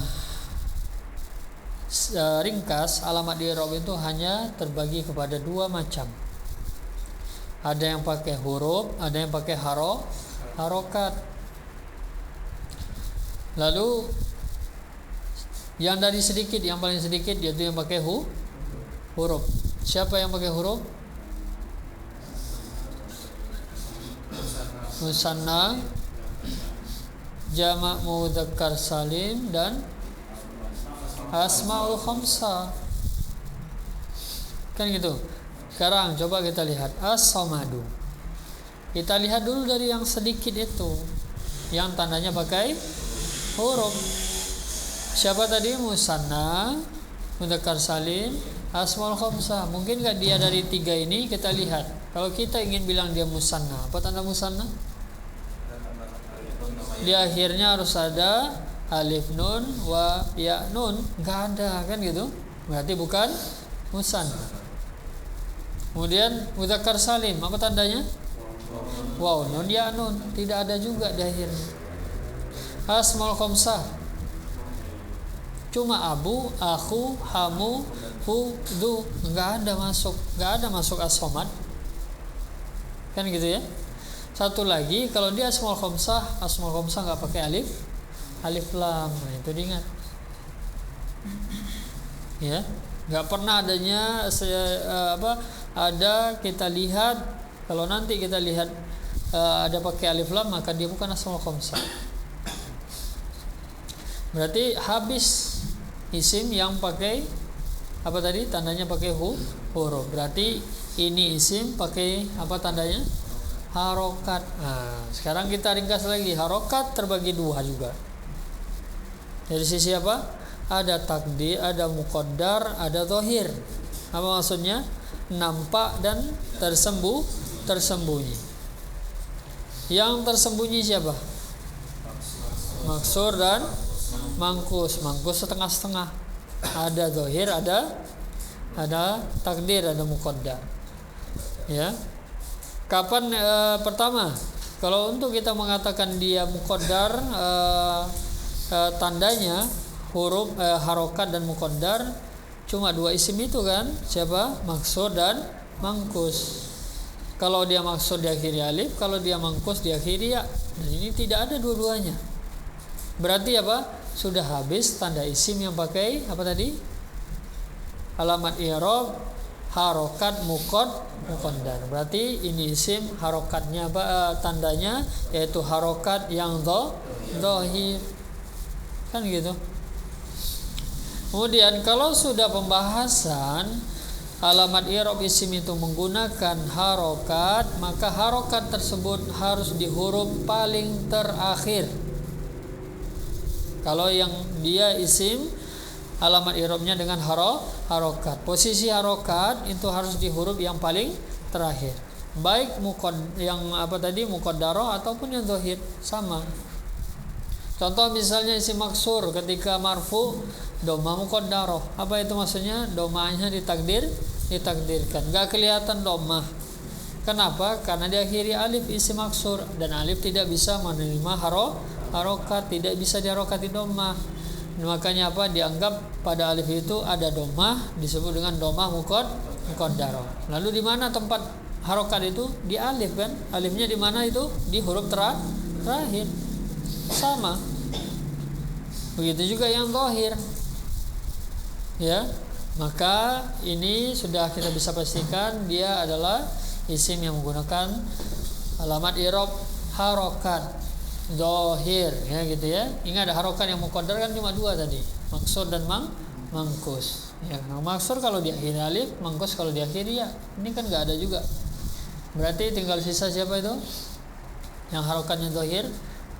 ringkas, alamat i'rab itu hanya terbagi kepada dua macam. Ada yang pakai huruf, ada yang pakai harokat. Lalu yang dari sedikit, yang paling sedikit yaitu yang pakai huruf. Siapa yang pakai huruf? Musanna, jamak mudzakkar salim, dan asmaul khamsah. Kan gitu. Sekarang coba kita lihat as-samadu. Kita lihat dulu dari yang sedikit itu, yang tandanya pakai huruf. Siapa tadi? Musanna, mudzakkar salim, asmaul khamsah. Mungkin enggak dia dari 3 ini? Kita lihat. Kalau kita ingin bilang dia musanna, apa tanda musanna? Di akhirnya harus ada alif nun wa ya nun. Enggak ada kan gitu. Berarti bukan musanna. Kemudian mudzakkar salim, apa tandanya? Waw nun ya nun. Tidak ada juga di akhirnya. Asmaul khamsah cuma abu, akhu, hamu, hu, du, enggak ada masuk as-samad. Kan gitu ya. Satu lagi, kalau dia asmaul khamsah enggak pakai alif lam. Nah, itu diingat. Ya, enggak pernah adanya ada kita lihat, kalau nanti kita lihat ada pakai alif lam, maka dia bukan asmaul khamsah. Berarti habis isim yang pakai apa tadi? Tandanya pakai huruf. Berarti ini isim pakai apa tandanya? Harokat. Nah, sekarang kita ringkas lagi. Harokat terbagi dua juga. Dari sisi apa? Ada takdir, ada muqaddar, ada zahir. Apa maksudnya? Nampak dan tersembunyi. Yang tersembunyi siapa? Maksur dan mangkus setengah-setengah. Ada zahir, ada takdir, ada muqaddar. Ya. Kapan pertama? Kalau untuk kita mengatakan dia muqaddar, tandanya huruf harokat dan muqaddar cuma 2 isim itu kan? Siapa? Maksur dan mangkus. Kalau dia maksur diakhiri alif, kalau dia mangkus diakhiri ya. Dan ini tidak ada dua-duanya. Berarti apa? Sudah habis tanda isim yang pakai apa tadi? Alamat i'rab harokat muqaddar. Berarti ini isim harokatnya tandanya yaitu harokat yang dhahir. Kan gitu. Kemudian kalau sudah pembahasan alamat i'rab isim itu menggunakan harokat, maka harokat tersebut harus di huruf paling terakhir. Kalau yang dia isim alamat i'rabnya dengan harokat, posisi harokat itu harus di huruf yang paling terakhir. Baik muqaddarah ataupun yang dhahir sama. Contoh misalnya isim maksur ketika marfu dhamma muqaddarah. Apa itu maksudnya? Dhammanya ditakdirkan. Enggak kelihatan dhammah. Kenapa? Karena diakhiri alif isim maksur dan alif tidak bisa menerima harokat, tidak bisa diharokati dhammah. Makanya apa? Dianggap pada alif itu ada dhammah, disebut dengan dhammah muqaddarah. Lalu di mana tempat harokat itu? Di alif kan? Alifnya di mana itu? Di huruf terakhir. Sama. Begitu juga yang zahir. Ya. Maka ini sudah kita bisa pastikan dia adalah isim yang menggunakan alamat i'rab harokat zahir, ya gitu ya. Ingat ada harokat yang muqaddar kan cuma dua tadi, maksur dan mangkus. Ya, maksur kalau diakhiri alif, mangkus kalau diakhiri ya. Ini kan enggak ada juga. Berarti tinggal sisa siapa itu? Yang harokatnya zahir,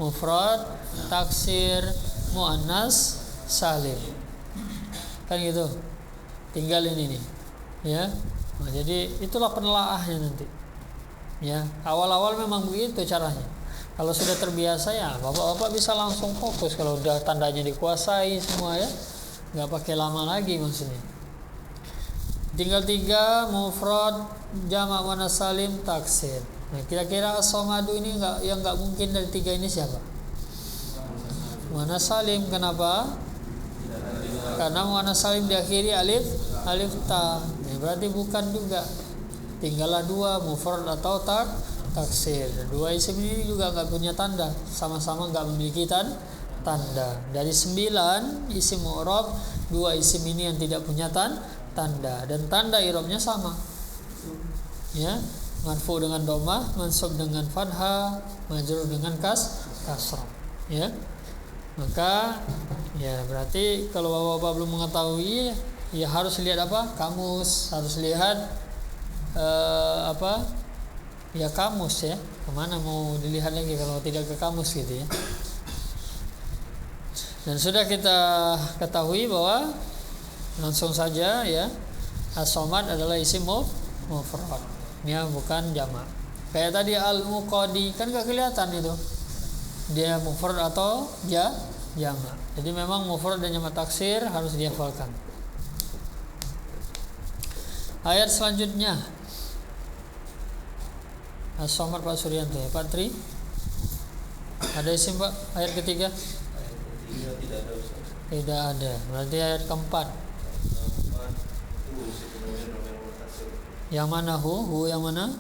mufrad, taksir, muannas, salim. Kan gitu. Tinggal ini nih. Ya. Nah, jadi itulah penelaahnya nanti. Ya, awal-awal memang begitu caranya. Kalau sudah terbiasa ya Bapak-bapak bisa langsung fokus kalau udah tandanya dikuasai semua ya. Enggak pakai lama lagi maksudnya. Tinggal 3 mufrad, jamak muannas salim, taksir. Nah, kira-kira as-samadu ini enggak mungkin dari 3 ini siapa? Muannas salim. Kenapa? Karena muannas salim diakhiri alif ta. Nah, berarti bukan juga. Tinggallah 2 mufrad atau taksir. 2 isim ini juga enggak punya tanda, sama-sama enggak memiliki tanda. Dari 9 isim mu'rab, 2 isim ini yang tidak punya tanda dan tanda i'rabnya sama. Ya, marfu dengan dhammah, mansub dengan fathah, majrur dengan kasrah. Ya. Maka ya berarti kalau Bapak belum mengetahui ya harus lihat apa? Kamus, harus lihat ya kamus ya. Kemana mau dilihat lagi kalau tidak ke kamus gitu ya. Dan sudah kita ketahui bahwa langsung saja ya as-samad adalah isim mufrad. Dia bukan jamak. Kayak tadi al-muqaddi kan enggak kelihatan itu. Dia mufrad atau jamak. Jadi memang mufrad dan jamak taksir harus dihafalkan. Ayat selanjutnya. As-samad Pak Suryanto ya, Pak Tri. Ada isim Pak ayat ketiga? Ayat ketiga tidak ada Ustaz. Tidak ada. Berarti ayat keempat. Yang mana hu yang mana?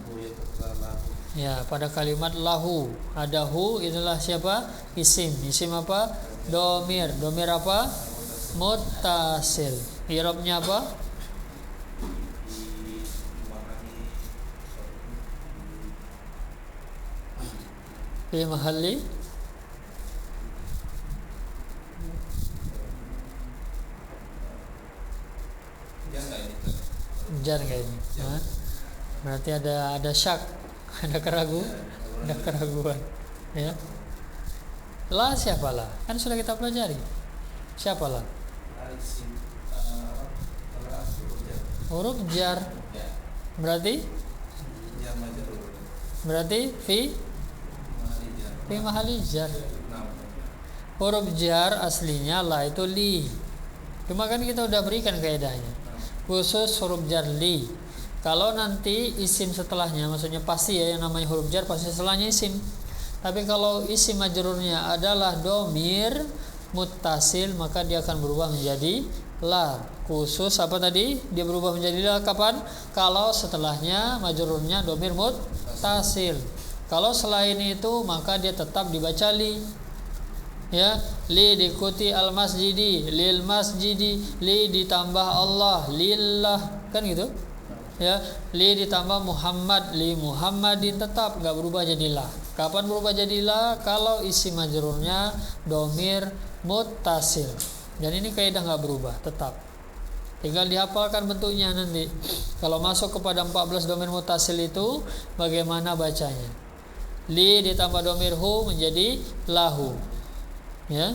Ya, pada kalimat lahu ada hu, itulah siapa? Isim. Isim apa? Domir. Domir apa? Muttasil. I'rabnya apa? Fi mahalli jar enggak ini? Berarti ada syak, ada keraguan. Ya. La siapa lah? Kan sudah kita pelajari. Siapa lah? Huruf jar. Berarti fi mahali jar. Huruf jar aslinya la itu li. Cuma kan kita udah berikan kaidahnya. Khusus huruf jar li. Kalau nanti isim setelahnya, maksudnya pasti ya yang namanya huruf jar pasti setelahnya isim. Tapi kalau isim majrurnya adalah domir muttasil, maka dia akan berubah menjadi la. Khusus apa tadi? Dia berubah menjadi la kapan? Kalau setelahnya majrurnya domir muttasil. Kalau selain itu maka dia tetap dibaca li. Ya, li diikuti al-masjidi, lil masjidi, li ditambah Allah, lillah, kan gitu. ya, li ditambah Muhammad, li Muhammadin tetap enggak berubah jadi la. Kapan berubah jadi la? Kalau isim majrurnya domir muttasil. Dan ini kaidah enggak berubah, tetap. Tinggal dihafalkan bentuknya nanti. Kalau masuk kepada 14 domir muttasil itu bagaimana bacanya? Li ditambah domir hu menjadi lahu. Ya.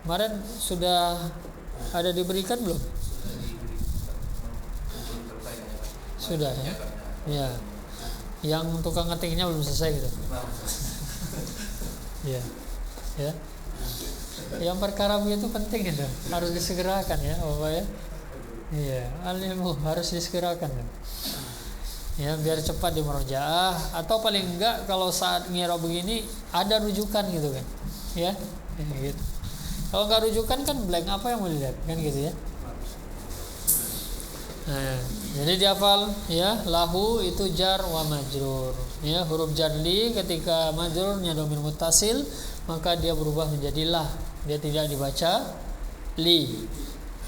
Kemarin sudah ada diberikan belum? Sudah ya. Ya. Yang tukang ngetiknya belum selesai gitu. Ya. Ya. Yang perkara begitu penting itu, harus disegerakan ya, Bapak ya. Iya, al-ilmu harus disegerakan. Ya, biar cepat dimurojaah, atau paling enggak kalau saat ngira begini ada rujukan gitu kan. Ya. Gitu. Kalau enggak rujukan kan blank, apa yang mau dilihat kan gitu ya. Nah, jadi dihafal ya, lahu itu jar wa majrur. Ya, huruf jar li ketika majrurnya domir muttasil maka dia berubah menjadi lah. Dia tidak dibaca li.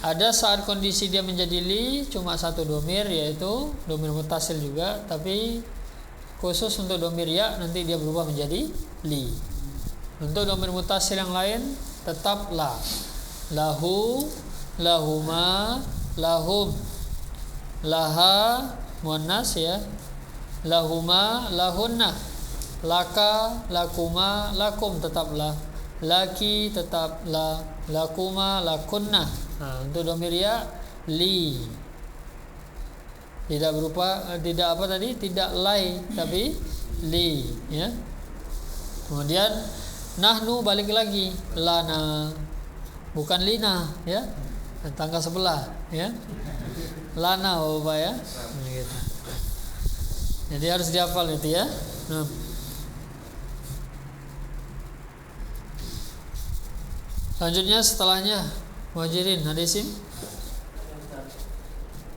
Ada saat kondisi dia menjadi li cuma satu domir, yaitu domir muttasil juga, tapi khusus untuk domir ya nanti dia berubah menjadi li. Untuk domir muttasil yang lain tetap la. Lahu, lahuma, lahum. Laha muannas ya, lahuma, lahunna, laka, lakuma, lakum tetap la, laki tetap la, lakuma, lakunna. Nah, untuk domir ya li, tidak berupa, tidak apa tadi, tidak lai tapi li ya. Kemudian nahnu balik lagi, lana bukan lina ya, tangga sebelah ya. Lana Bapak ya. Gitu. Jadi harus dihafal itu ya. Nah. Selanjutnya setelahnya muhajirin ada isim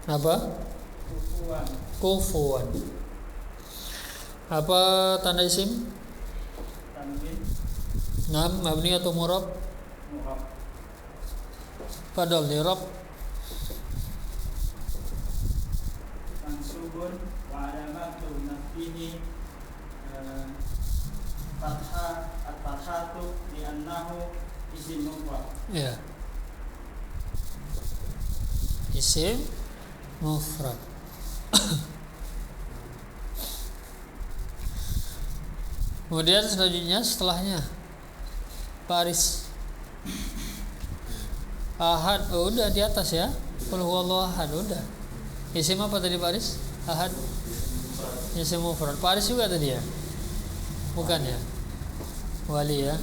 apa? Kufuwan. Apa tanda isim? Tanwin. Nam mabni atau murab? Murab. Fadal lirab. Mansubun wa alamatu nafihi fathah at-fathatu li'annahu isim mufrad. Ya. Isim mufrad. Kemudian selanjutnya setelahnya Paris Ahad, oh, udah di atas ya. Qul huwallahu ahad udah. Isim apa tadi Paris? Ahad. Isim mufrad. Paris juga tadi ya? Bukan ya? Wali ya.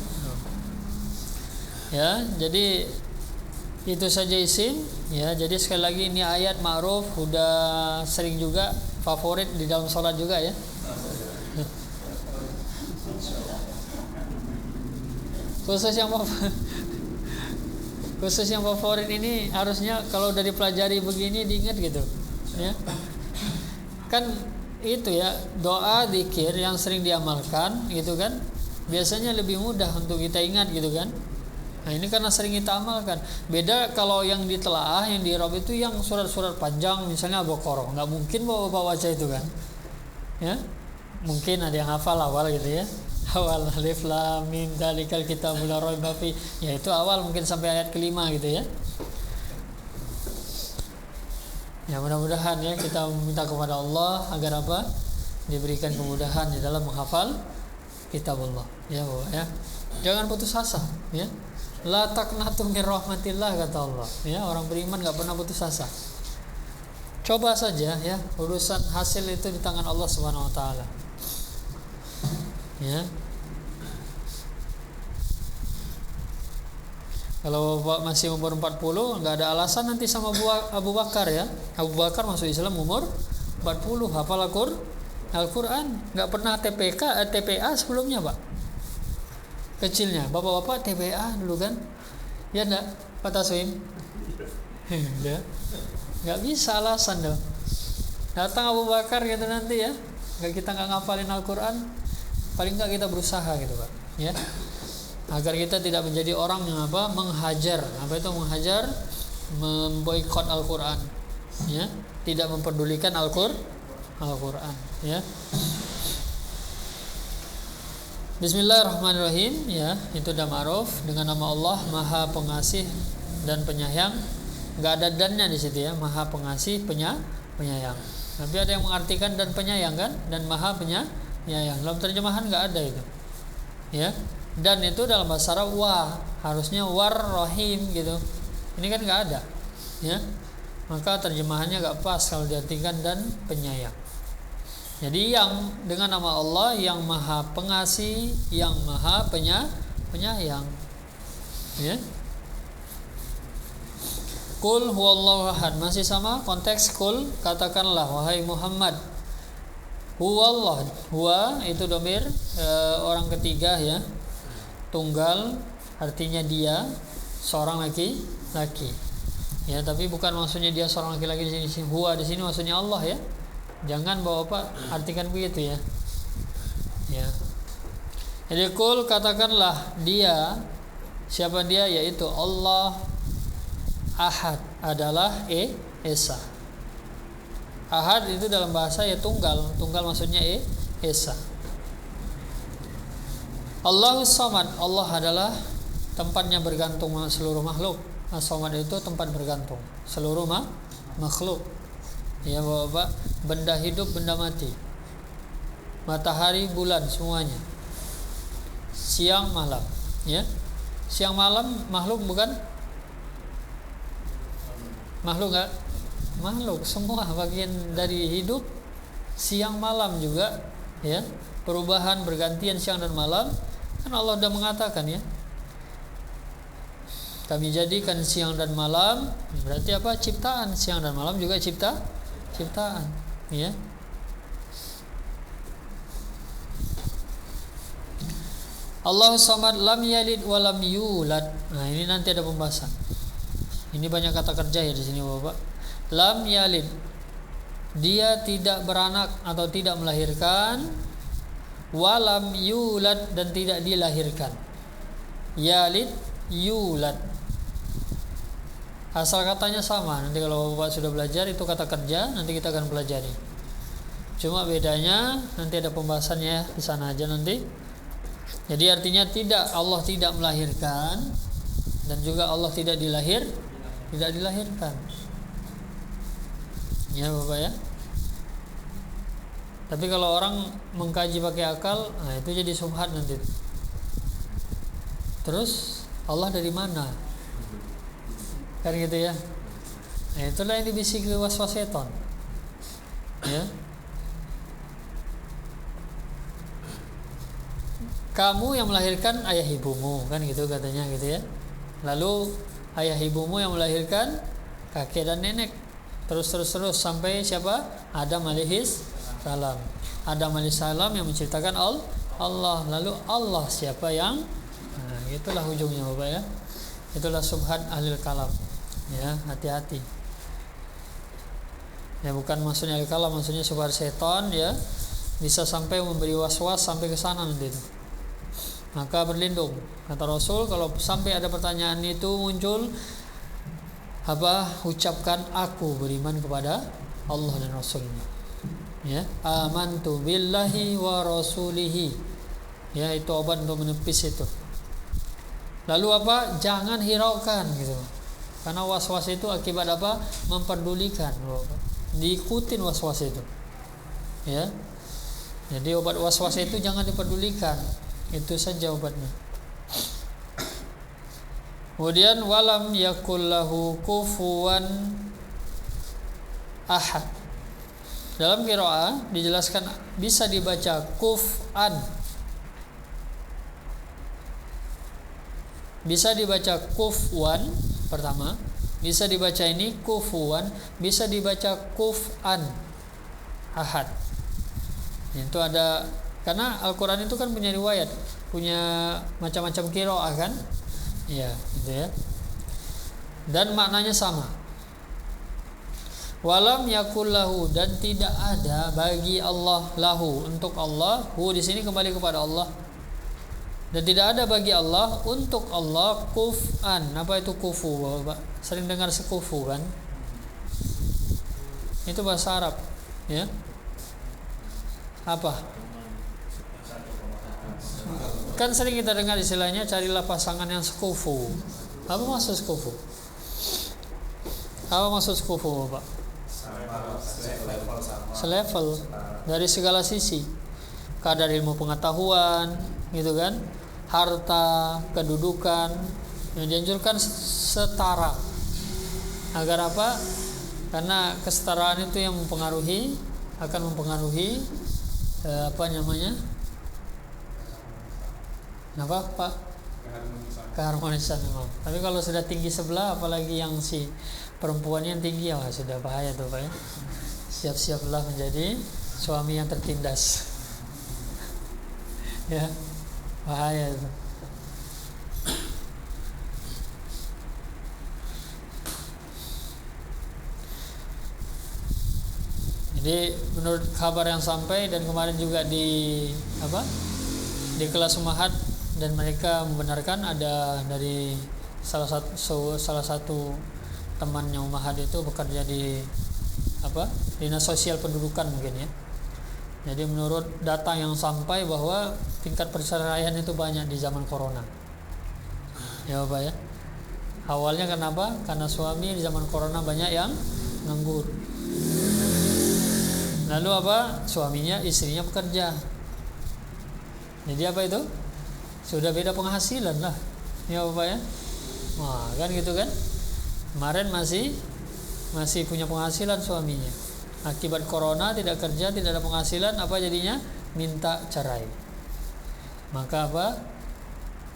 Ya, jadi itu saja isim ya. Jadi sekali lagi ini ayat ma'ruf, udah sering juga favorit di dalam sholat juga ya. Khusus yang favorit ini harusnya kalau udah dipelajari begini diingat gitu ya. Kan itu ya, doa zikir yang sering diamalkan gitu kan, biasanya lebih mudah untuk kita ingat gitu kan. Nah ini karena sering kita amalkan. Beda kalau yang ditelaah, yang di i'rab itu yang surat-surat panjang, misalnya Al-Baqarah, nggak mungkin bawa baca itu kan ya. Mungkin ada yang hafal awal gitu ya, awal alif lam mim dzalikal kitabul la raiba fi, ya itu awal mungkin sampai ayat kelima gitu ya. Ya mudah-mudahan ya kita minta kepada Allah agar apa? Diberikan kemudahan di dalam menghafal kitabullah ya Bapak ya. Jangan putus asa ya. La taqnatu min rahmatillah kata Allah ya. Orang beriman enggak pernah putus asa. Coba saja ya, urusan hasil itu di tangan Allah Subhanahu wa taala. Ya. Kalau Bapak masih umur 40, enggak ada alasan nanti sama Abu Bakar ya. Abu Bakar masuk Islam umur 40, hafal Al-Qur'an, enggak pernah TPA sebelumnya, Pak. Kecilnya, bapak-bapak TPA dulu kan? Ya enggak, Pak Taswim? Ya. Enggak bisa alasan dong. Datang Abu Bakar gitu nanti ya. Kita enggak ngafalin Al-Qur'an, paling enggak kita berusaha gitu, Pak. Ya. Agar kita tidak menjadi orang yang menghajar. Apa itu menghajar? Memboikot Al-Qur'an. Ya. tidak memperdulikan Al-Qur'an, ya. Bismillahirrahmanirrahim, ya, itu udah ma'ruf dengan nama Allah Maha Pengasih dan Penyayang. Enggak ada dannya di situ, ya, Maha Pengasih, penyayang. Tapi ada yang mengartikan dan penyayang kan, dan Maha Penyayang. Dalam terjemahan enggak ada itu. Ya. Dan itu dalam bahasa Arab harusnya war-rahim gitu. Ini kan enggak ada. Ya. Maka terjemahannya enggak pas kalau diartikan dan penyayang. Jadi yang dengan nama Allah yang Maha Pengasih, yang Maha Penyayang. Ya. Qul huwallahu ahad, masih sama konteks qul, katakanlah wahai Muhammad. Huwallah, huwa itu domir orang ketiga, ya. Tunggal artinya dia seorang laki-laki. Ya, tapi bukan maksudnya dia seorang laki-laki di sini. Huwa di sini maksudnya Allah, ya. Jangan Bapak artikan begitu, ya. Ya. Jadi qul katakanlah dia, siapa dia, yaitu Allah Ahad adalah Esa. Ahad itu dalam bahasa ya tunggal maksudnya Esa. Allahus Samad, Allah adalah tempatnya bergantung seluruh makhluk. As-Samad itu tempat bergantung seluruh makhluk. Ya Bapak, benda hidup, benda mati, matahari, bulan, semuanya. Siang, malam, ya. Siang malam makhluk bukan? Makhluk enggak? Makhluk, semua bagian dari hidup. Siang malam juga, ya. Perubahan bergantian siang dan malam. Kan Allah sudah mengatakan, ya. Kami jadikan siang dan malam, berarti apa? Ciptaan. Siang dan malam juga ciptaan, ya. Allahus Samad lam yalid wa lam yulad. Nah, ini nanti ada pembahasan. Ini banyak kata kerja ya di sini Bapak. Lam yalid, dia tidak beranak atau tidak melahirkan. Walam yulad, dan tidak dilahirkan. Yalid, yulad, asal katanya sama. Nanti kalau Bapak sudah belajar itu kata kerja, nanti kita akan pelajari. Cuma bedanya nanti ada pembahasannya di sana aja nanti. Jadi artinya Allah tidak melahirkan, dan juga Allah tidak dilahirkan. Ya Bapak, ya. Tapi kalau orang mengkaji pakai akal, nah itu jadi subhat nanti. Terus Allah dari mana? Kan gitu, ya. Nah, itulah yang dibisiki waswas setan. Ya. Kamu yang melahirkan ayah ibumu, kan gitu katanya, gitu, ya. Lalu ayah ibumu yang melahirkan kakek dan nenek. Terus sampai siapa? Adam alaihis salam. Adam alaihis salam yang menciptakan Allah. Lalu Allah siapa yang? Nah, itulah ujungnya Bapak, ya. Itulah subhat ahlul kalam. Ya, hati-hati. Ya, bukan maksudnya ahlul kalam, maksudnya subhat setan, ya. Bisa sampai memberi was-was sampai ke sana nanti itu. Maka berlindung. Kata Rasul, kalau sampai ada pertanyaan itu muncul, ucapkan aku beriman kepada Allah dan Rasulnya. Ya, amantu billahi wa rasulihi. Ya, itu obat untuk menepis itu. Lalu jangan hiraukan gitu. Karena was-was itu akibat memperdulikan. Diikutin was-was itu. Ya. Jadi obat was-was itu jangan diperdulikan. Itu saja obatnya. Kemudian walam yakullahu kufuwan ahad. Dalam qiraah dijelaskan bisa dibaca kuf'an, bisa dibaca kufwan pertama, bisa dibaca ini kufuwan, bisa dibaca kuf'an ahad. Itu ada, karena Al-Quran itu kan punya riwayat, punya macam-macam qiraah kan. Ya, gitu ya. Dan maknanya sama. Walam yakul lahu, dan tidak ada bagi Allah, lahu untuk Allah, hu di sini kembali kepada Allah. Dan tidak ada bagi Allah untuk Allah kuf'an. Apa itu kufu, Bapak? Sering dengar sekufu kan? Itu bahasa Arab, ya. Apa? Kan sering kita dengar istilahnya carilah pasangan yang sekufu. Apa maksud sekufu? Apa maksud sekufu, Pak? Selevel dari segala sisi. Kadar ilmu pengetahuan, gitu kan? Harta, kedudukan, yang dianjurkan setara. Agar apa? Karena kesetaraan itu yang akan mempengaruhi apa Pak? Keharmonisan memang. Tapi kalau sudah tinggi sebelah, apalagi yang si perempuannya yang tinggi, ya sudah bahaya tuh Pak ya. Siap-siaplah menjadi suami yang tertindas. Ya, bahaya itu. Jadi menurut kabar yang sampai dan kemarin juga di kelas Umahat, dan mereka membenarkan ada dari salah satu temannya Umahat itu bekerja di dinas sosial pendudukan mungkin ya. Jadi menurut data yang sampai bahwa tingkat perceraian itu banyak di zaman corona. Ya Bapak ya. Awalnya kenapa? Karena suami di zaman corona banyak yang nganggur. Lalu istrinya bekerja. Jadi apa itu? Sudah beda penghasilan lah. Ya Bapak ya. Wah, kan gitu kan? Kemarin masih punya penghasilan suaminya. Akibat corona tidak kerja, tidak ada penghasilan, apa jadinya? Minta cerai. Maka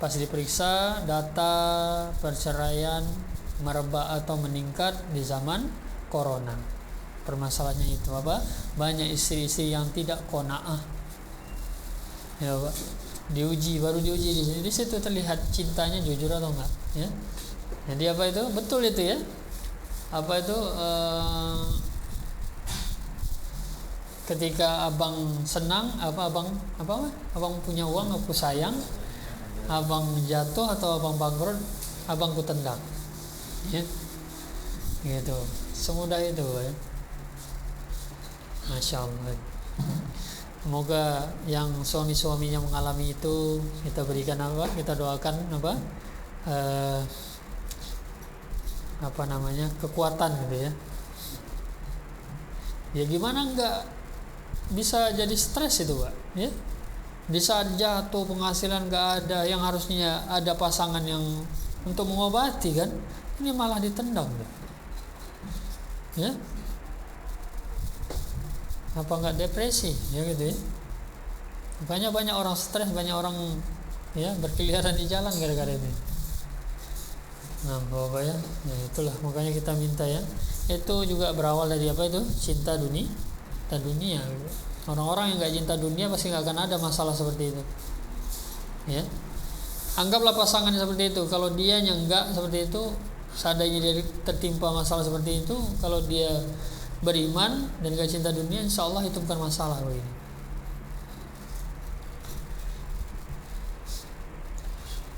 pas diperiksa data perceraian merebak atau meningkat di zaman corona. Permasalahannya itu banyak istri-istri yang tidak qanaah. Ya Pak. Baru diuji di sini. Di situ terlihat cintanya jujur atau enggak, ya. Jadi betul itu ya. Ketika abang senang, abang punya uang, aku sayang. Abang jatuh atau abang bangkrut, abang ku tendang. Ya. Gitu. Semudah itu, ya. Masya Allah. Semoga yang suami-suaminya mengalami itu kita berikan kita doakan kekuatan gitu ya. Ya gimana enggak bisa jadi stres itu Pak ya. Di saat jatuh penghasilan enggak ada, yang harusnya ada pasangan yang untuk mengobati kan, ini malah ditendang ya. Apa enggak depresi ya gitu ya. Banyak orang stres, banyak orang ya berkeliaran di jalan gara-gara ini. Nah Bapak ya, itulah makanya kita minta ya. Itu juga berawal dari cinta dunia. Orang-orang yang enggak cinta dunia pasti enggak akan ada masalah seperti itu. Ya. Anggaplah pasangan seperti itu. Kalau dia yang enggak seperti itu, seandainya dia tertimpa masalah seperti itu, kalau dia beriman dan gak cinta dunia, insya Allah itu bukan masalah begini.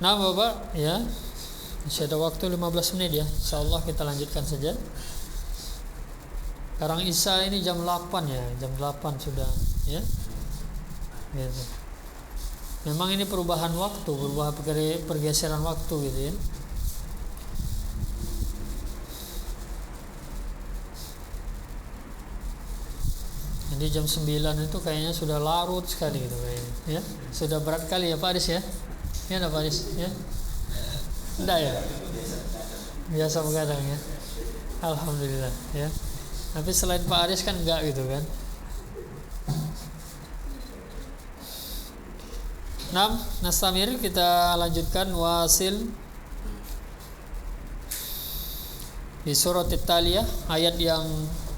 Nah Bapak ya, masih ada waktu 15 menit ya. Insya Allah kita lanjutkan saja. Sekarang Isya ini jam 8 ya, jam 8 sudah ya. Gitu. Memang ini perubahan waktu, pergeseran waktu gitu ya. Jadi jam 9 itu kayaknya sudah larut sekali gitu kayaknya, ya. Sudah berat kali ya Pak Aris ya. Ya Pak Aris ya. Enggak ya? Biasa begadang ya. Alhamdulillah ya. Tapi selain Pak Aris kan enggak gitu kan. 6. Nastamir, kita lanjutkan wasil di surat At-Taliyah,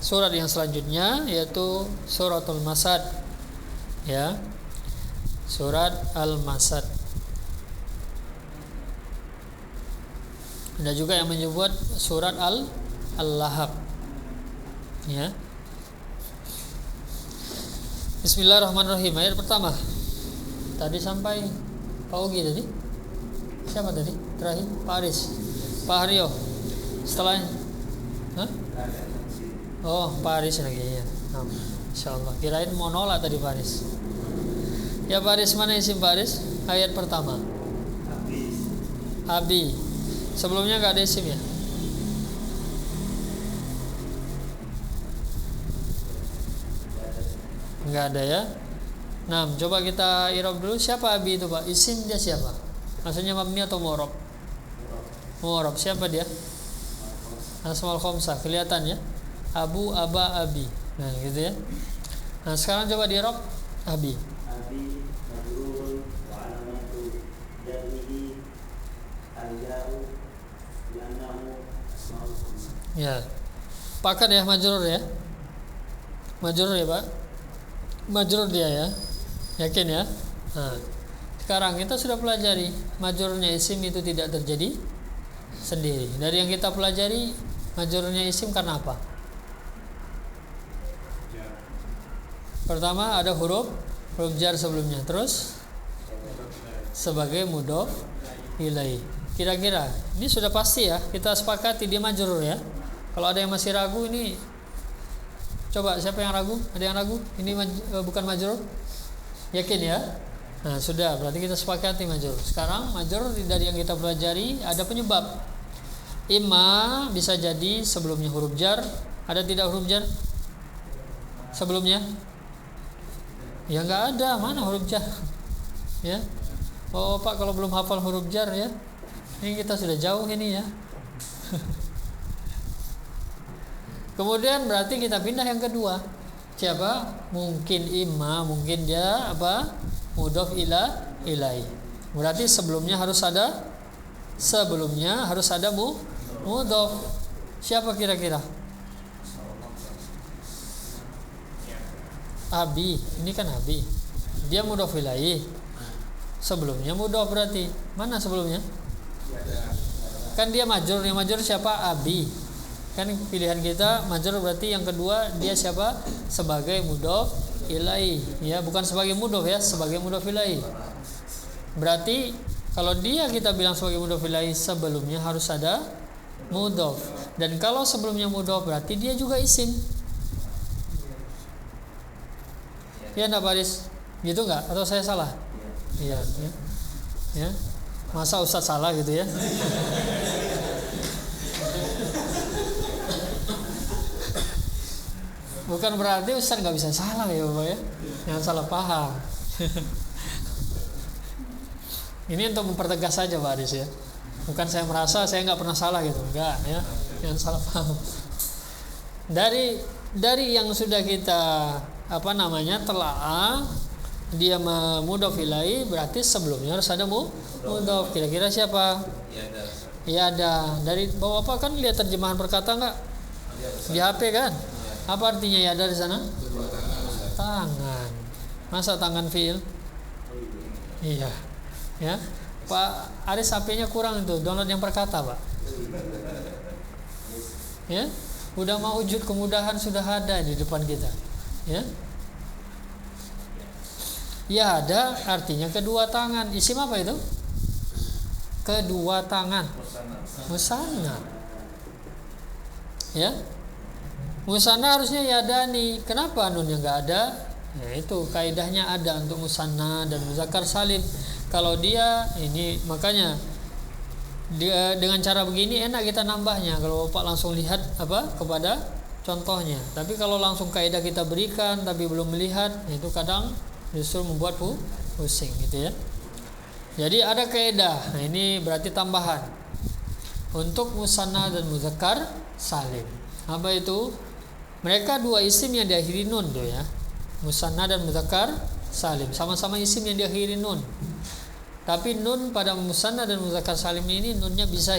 surat yang selanjutnya yaitu suratul Masad ya. Surat Al-Masad. Ada juga yang menyebut surat Al-Lahab ya. Bismillahirrahmanirrahim. Ayat pertama. Tadi sampai Pak Ugi tadi. Siapa tadi? Terakhir Pak Aris. Pak Haryo. Setelahnya Oh, Paris lagi ya. Nah, insyaallah. Kirain mau nolak tadi Paris. Ya Paris, mana isim Paris? Ayat pertama. Abi. Sebelumnya enggak ada isim ya? Enggak ada ya. Nah, coba kita i'rab dulu. Siapa Abi itu, Pak? Isim dia siapa? Maksudnya mabni atau mu'rab? Mu'rab. Siapa dia? Asmaul khamsah. Kelihatan ya? Abu, aba, abi. Nah, gitu ya. Nah, sekarang coba di i'rab Abi. Abi majrurun wa alamatu jarrihi al-ya'u li'annahu asmaul khamsah. Ya. Pakat ya majrur ya? Majrur ya, Pak? Majrur dia ya. Yakin ya? Nah, sekarang kita sudah pelajari majrurnya isim itu tidak terjadi sendiri. Dari yang kita pelajari, majrurnya isim karena apa? Pertama ada huruf jar sebelumnya, terus sebagai mudhof ilaih. Kira-kira ini sudah pasti ya, kita sepakati dia majrur ya. Kalau ada yang masih ragu ini, coba siapa yang ragu? Ada yang ragu? Ini bukan majrur? Yakin ya? Nah, sudah, berarti kita sepakati majrur. Sekarang majrur dari yang kita pelajari ada penyebab. Imma bisa jadi sebelumnya huruf jar. Ada tidak huruf jar sebelumnya? Ya enggak ada, mana huruf jar? Ya. Oh, Pak kalau belum hafal huruf jar ya. Ini kita sudah jauh ini ya. Kemudian berarti kita pindah yang kedua. Siapa? Mungkin imma, mungkin dia apa? Mudhof ilaih. Berarti sebelumnya harus ada mudhof. Siapa kira-kira? Abi. Ini kan Abi. Dia mudhof ilaih. Sebelumnya mudhof berarti. Mana sebelumnya? Kan dia majrur. Yang majrur siapa? Abi. Kan pilihan kita majrur berarti yang kedua dia siapa? Sebagai mudhof ilaih. Ya, bukan sebagai mudhof ya, sebagai mudhof ilaih. Berarti kalau dia kita bilang sebagai mudhof ilaih sebelumnya harus ada mudhof. Dan kalau sebelumnya mudhof berarti dia juga isim. Ya enggak Paris? Gitu enggak? Atau saya salah? Iya, ya. Masa Ustaz salah gitu ya? Bukan berarti Ustaz nggak bisa salah ya Bapak ya. Jangan salah paham. Ini untuk mempertegas saja Pak Aris ya. Bukan saya merasa saya nggak pernah salah gitu, enggak ya. Jangan salah paham. Dari yang sudah kita telaah, dia mudhof ilaih berarti sebelumnya harus ada mudhof. Kira-kira siapa? Ya ada. Dari Bapak kan lihat terjemahan perkata enggak? Di HP kan? Apa artinya ya ada di sana? Tangan. Masa tangan fiil? Iya. Ya. Pak Aris HP-nya kurang itu, download yang perkata, Pak. Ya. Udah mau wujud kemudahan sudah ada di depan kita. Ya. Ya ada artinya kedua tangan. Isim apa itu? Kedua tangan. Musanna. Ya. Musanna harusnya yadani. Kenapa nunnya enggak ada? Ya itu kaidahnya ada untuk musanna dan muzakkar salim. Kalau dia ini makanya dia, dengan cara begini enak kita nambahnya. Kalau Bapak langsung lihat kepada contohnya. Tapi kalau langsung kaidah kita berikan tapi belum melihat, itu kadang justru membuat pusing gitu ya. Jadi ada kaidah. Nah, ini berarti tambahan untuk musanna dan muzakkar salim. Apa itu? Mereka dua isim yang diakhiri nun tuh ya. Musanna dan muzakkar salim sama-sama isim yang diakhiri nun. Tapi nun pada musanna dan muzakkar salim ini nunnya bisa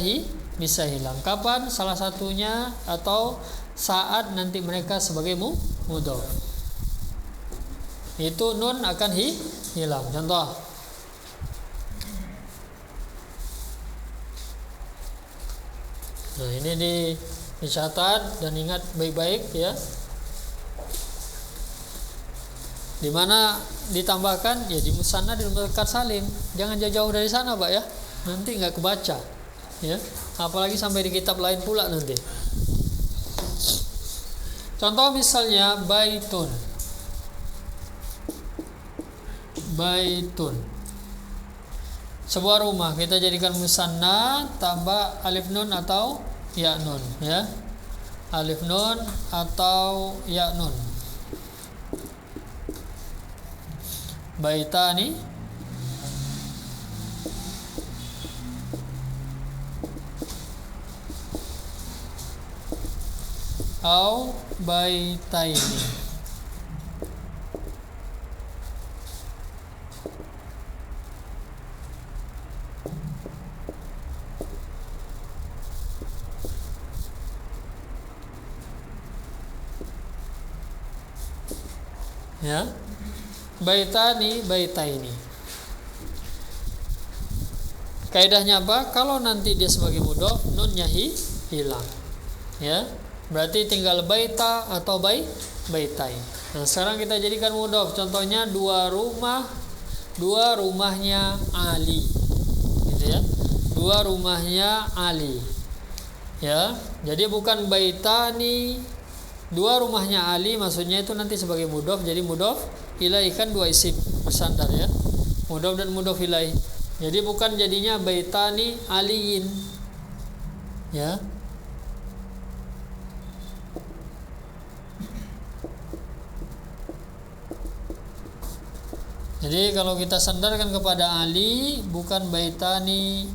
hilang. Kapan? Salah satunya atau saat nanti mereka sebagai mudhof. Itu nun akan hilang. Contoh. Nah, ini dicatat dan ingat baik-baik ya. Di mana ditambahkan ya di musanna dan muzakkar salim. Jangan jauh-jauh dari sana, Pak ya. Nanti enggak kebaca. Ya. Apalagi sampai di kitab lain pula nanti. Contoh misalnya baitun. Baitun. Sebuah rumah kita jadikan musanna tambah alif nun atau ya nun, ya. Alif nun atau ya nun. Baitani. Au baitaini. Ya, baitani, baitaini. Kaidahnya apa? Kalau nanti dia sebagai mudhof, nunnya hilang. Ya, berarti tinggal baita atau baitai. Nah, sekarang kita jadikan mudhof. Contohnya dua rumahnya Ali. Gitu ya. Dua rumahnya Ali. Ya, jadi bukan baitani. Dua rumahnya Ali, maksudnya itu nanti sebagai mudhof, jadi mudhof ilaih, kan dua isim bersandar ya, mudhof dan mudhof ilaih. Jadi bukan jadinya baitani aliyin, ya. Jadi kalau kita sandarkan kepada Ali, bukan baitani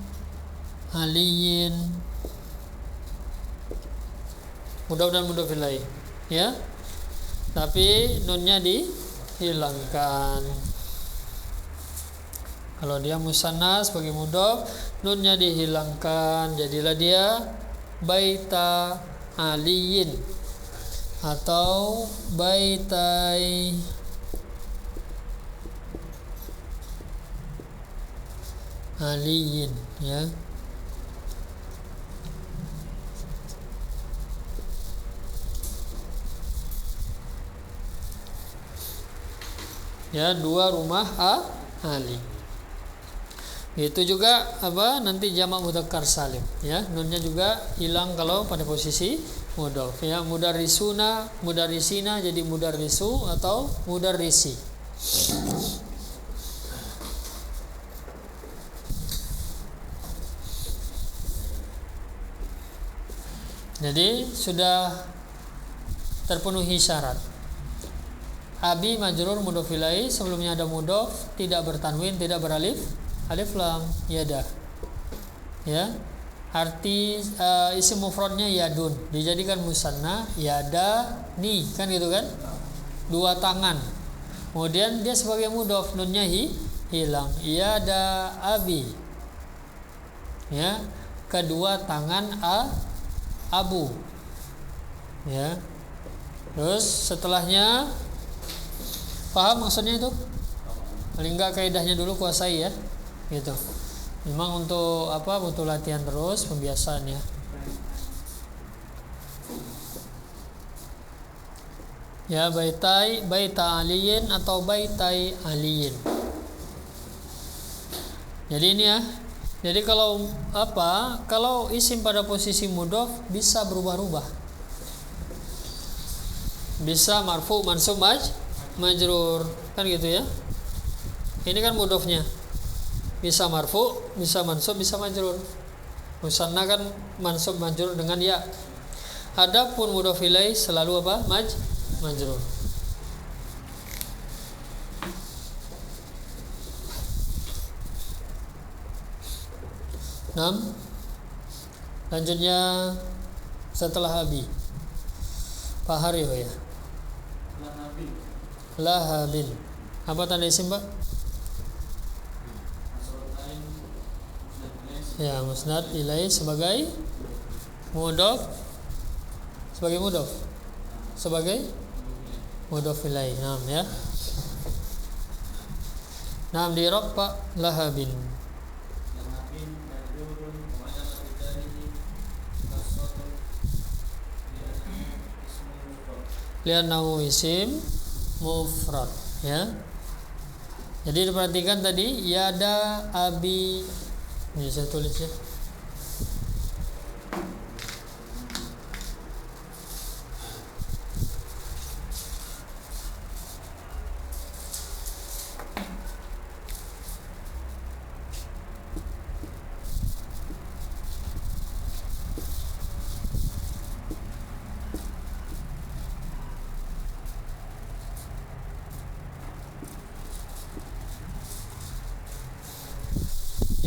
aliyin, mudhof dan mudhof ilaih. Ya, tapi nunnya dihilangkan. Kalau dia musanna sebagai mudhof, nunnya dihilangkan, jadilah dia baita aliyin atau baitai aliyin, ya. Ya, dua rumah Ali. Itu juga apa? Nanti jamak mudzakkar salim, ya. Nunnya juga hilang kalau pada posisi mudhof, ya. Mudarrisuna, mudarrisina jadi mudarrisu atau mudarrisi. Jadi sudah terpenuhi syarat. Abi majrur mudhof ilaih, sebelumnya ada mudhof, tidak bertanwin, tidak beralif alif lam, yada. Ya. Arti isim mufradnya yadun, dijadikan musanna yada ni, kan gitu kan? Dua tangan. Kemudian dia sebagai mudhof, nunnya hilang. Yada abi. Ya. Kedua tangan abu. Ya. Terus setelahnya, paham maksudnya itu? Paling enggak kaidahnya dulu kuasai ya. Gitu. Memang untuk apa? Butuh latihan terus, pembiasaan ya. Ya, baitai, baita aliyin atau baitai aliyin. Jadi ini ya. Jadi kalau apa? Kalau isim pada posisi mudhof bisa berubah-ubah. Bisa marfu, mansub, majrur, kan gitu ya. Ini kan mudhofnya. Bisa marfu, bisa mansub, bisa majrur. Musanna kan mansub majrur dengan ya. Adapun mudhof ilaih selalu apa? Majrur. Lanjutnya setelah abi. Pak Haryo ya. Lahabin. Apa tanda isim, Pak? Ya, musnad ilaih sebagai mudhof. Sebagai mudhof. Sebagai mudhof ilaih. Naam ya. Naam di i'rab Pak, lahabin. Li'annahu isim mufrad, ya. Jadi diperhatikan tadi yada abi. Ini saya tulis ya.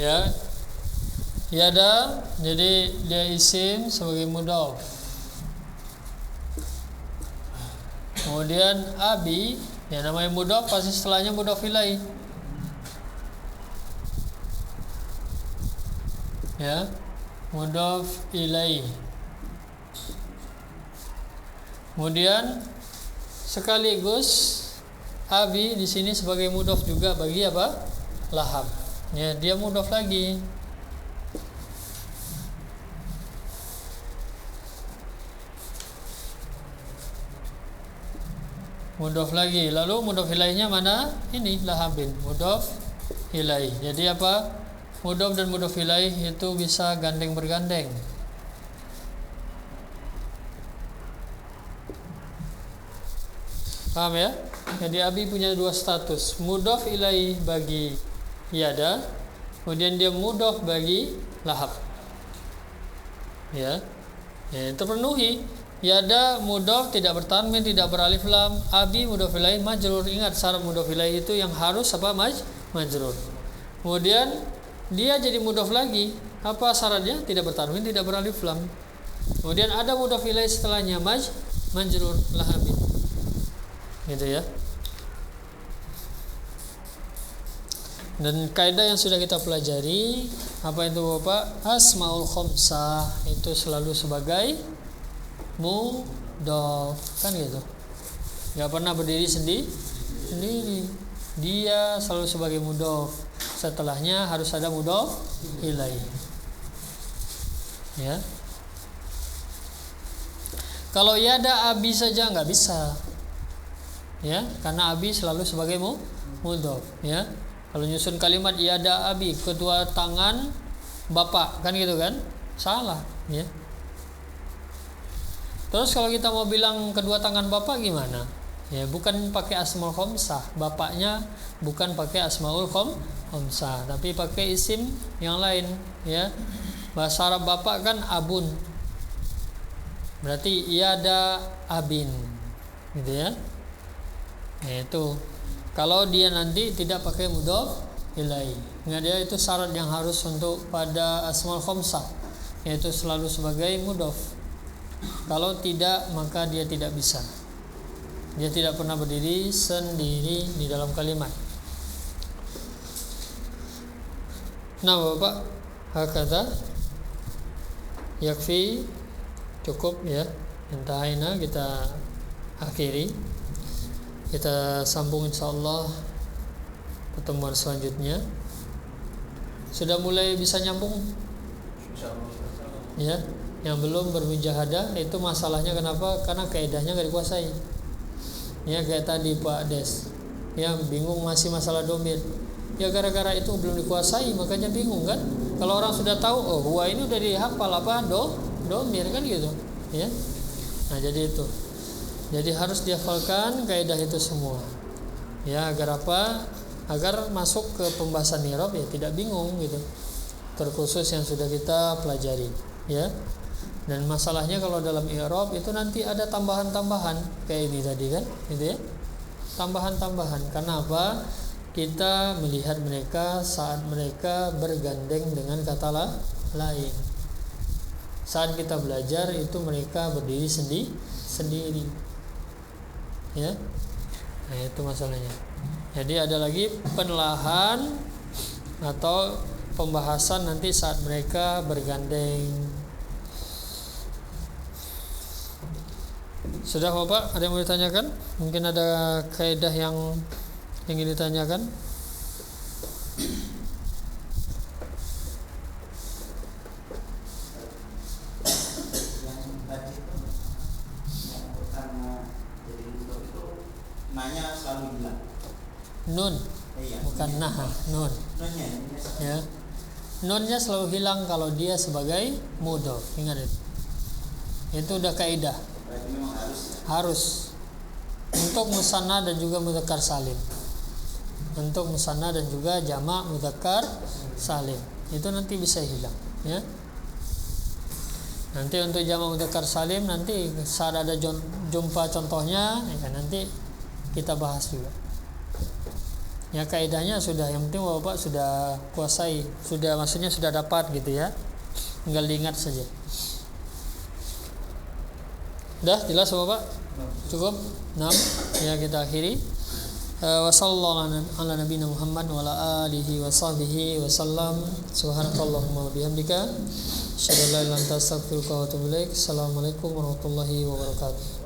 Ya. Yada jadi dia isim sebagai mudhaf. Kemudian abi, ya namanya mudhaf pasti setelahnya mudhaf ilaih. Ya, mudhaf ilaih. Kemudian sekaligus abi di sini sebagai mudhaf juga bagi apa? Lahab. Ya, dia mudhaf lagi. Mudhaf lagi. Lalu mudhaf ilaihnya mana? Ini lahabin, mudhaf ilaih. Jadi apa? Mudhaf dan mudhaf ilaih itu bisa gandeng bergandeng. Paham ya? Jadi abi punya dua status, mudhaf ilaih bagi yada, kemudian dia mudhaf bagi lahab. Ya. Ya, terpenuhi. Yada mudhaf tidak bertanwin, tidak beralif lam. Abi mudhaf ilaih majrur. Ingat syarat mudhaf ilaih itu yang harus apa? Majrur. Kemudian dia jadi mudhaf lagi. Apa syaratnya? Tidak bertanwin, tidak beralif lam. Kemudian ada mudhaf ilaih setelahnya majrur lahabin. Gitu ya. Dan kaidah yang sudah kita pelajari, apa itu Bapak? Asmaul khamsah itu selalu sebagai mudhaf, kan gitu. Enggak pernah berdiri sendiri. Dia selalu sebagai mudhaf. Setelahnya harus ada mudhaf ilaih. Ya. Kalau yada abi saja enggak bisa. Ya, karena abi selalu sebagai mudhaf, ya. Kalau nyusun kalimat yada abi, kedua tangan bapak, kan gitu kan? Salah, ya. Terus kalau kita mau bilang kedua tangan bapak gimana? Ya, bukan pakai asmaul khamsah. Bapaknya bukan pakai asmaul khamsah, tapi pakai isim yang lain, ya. Bahasa Arab bapak kan abun. Berarti yada abin. Gitu ya. Itu kalau dia nanti tidak pakai mudhaf ilaih. Ingat ya, itu syarat yang harus untuk pada asmaul khamsah, yaitu selalu sebagai mudhaf. Kalau tidak, maka dia tidak bisa. Dia tidak pernah berdiri sendiri di dalam kalimat. Nah, Bapak, hakata yakfi, cukup ya. Intahina, kita akhiri. Kita sambung insyaallah pertemuan selanjutnya. Sudah mulai bisa nyambung? Ya, yang belum bermujahadah itu masalahnya kenapa? Karena kaidahnya enggak dikuasai. Ya kayak tadi Pak Des. Ya bingung masih masalah domir. Ya gara-gara itu belum dikuasai makanya bingung kan? Kalau orang sudah tahu, oh huwa ini udah dihafal apa? Domir kan gitu. Ya. Nah, jadi itu. Jadi harus dihafalkan kaidah itu semua. Ya, agar apa? Agar masuk ke pembahasan i'rab ya tidak bingung gitu. Terkhusus yang sudah kita pelajari, ya. Dan masalahnya kalau dalam i'rab itu nanti ada tambahan-tambahan kayak ini tadi kan, gitu ya. Tambahan-tambahan. Karena apa? Kita melihat mereka saat mereka bergandeng dengan kata lain. Saat kita belajar itu mereka berdiri sendiri. Ya, nah itu masalahnya. Jadi ada lagi penelahan atau pembahasan nanti saat mereka bergandeng. Sudah Bapak, ada yang mau ditanyakan? Mungkin ada kaidah yang ingin ditanyakan? Nanya selalu bilang Nun, bukan nah, nun. Ya, nunnya selalu hilang kalau dia sebagai mudhaf. Ingat itu. Itu udah kaidah. Berarti memang harus untuk musanna dan juga mudzakkar salim. Untuk musanna dan juga jamak mudzakkar salim. Itu nanti bisa hilang, ya. Nanti untuk jamak mudzakkar salim nanti saat ada jumpa contohnya, ya nanti kita bahas juga. Ya kaidahnya sudah, yang penting Bapak sudah kuasai, sudah maksudnya sudah dapat gitu ya. Tinggal diingat saja. Udah jelas Bapak? Cukup? 6. Ya kita akhiri. Wassallallahu ala nabiyina Muhammad wa ala alihi wa sahbihi wa sallam. Subhanakallahumma wa bihamdika asyhadu an la ilaha illa anta astaghfiruka wa atubu ilaik. Assalamualaikum warahmatullahi wabarakatuh.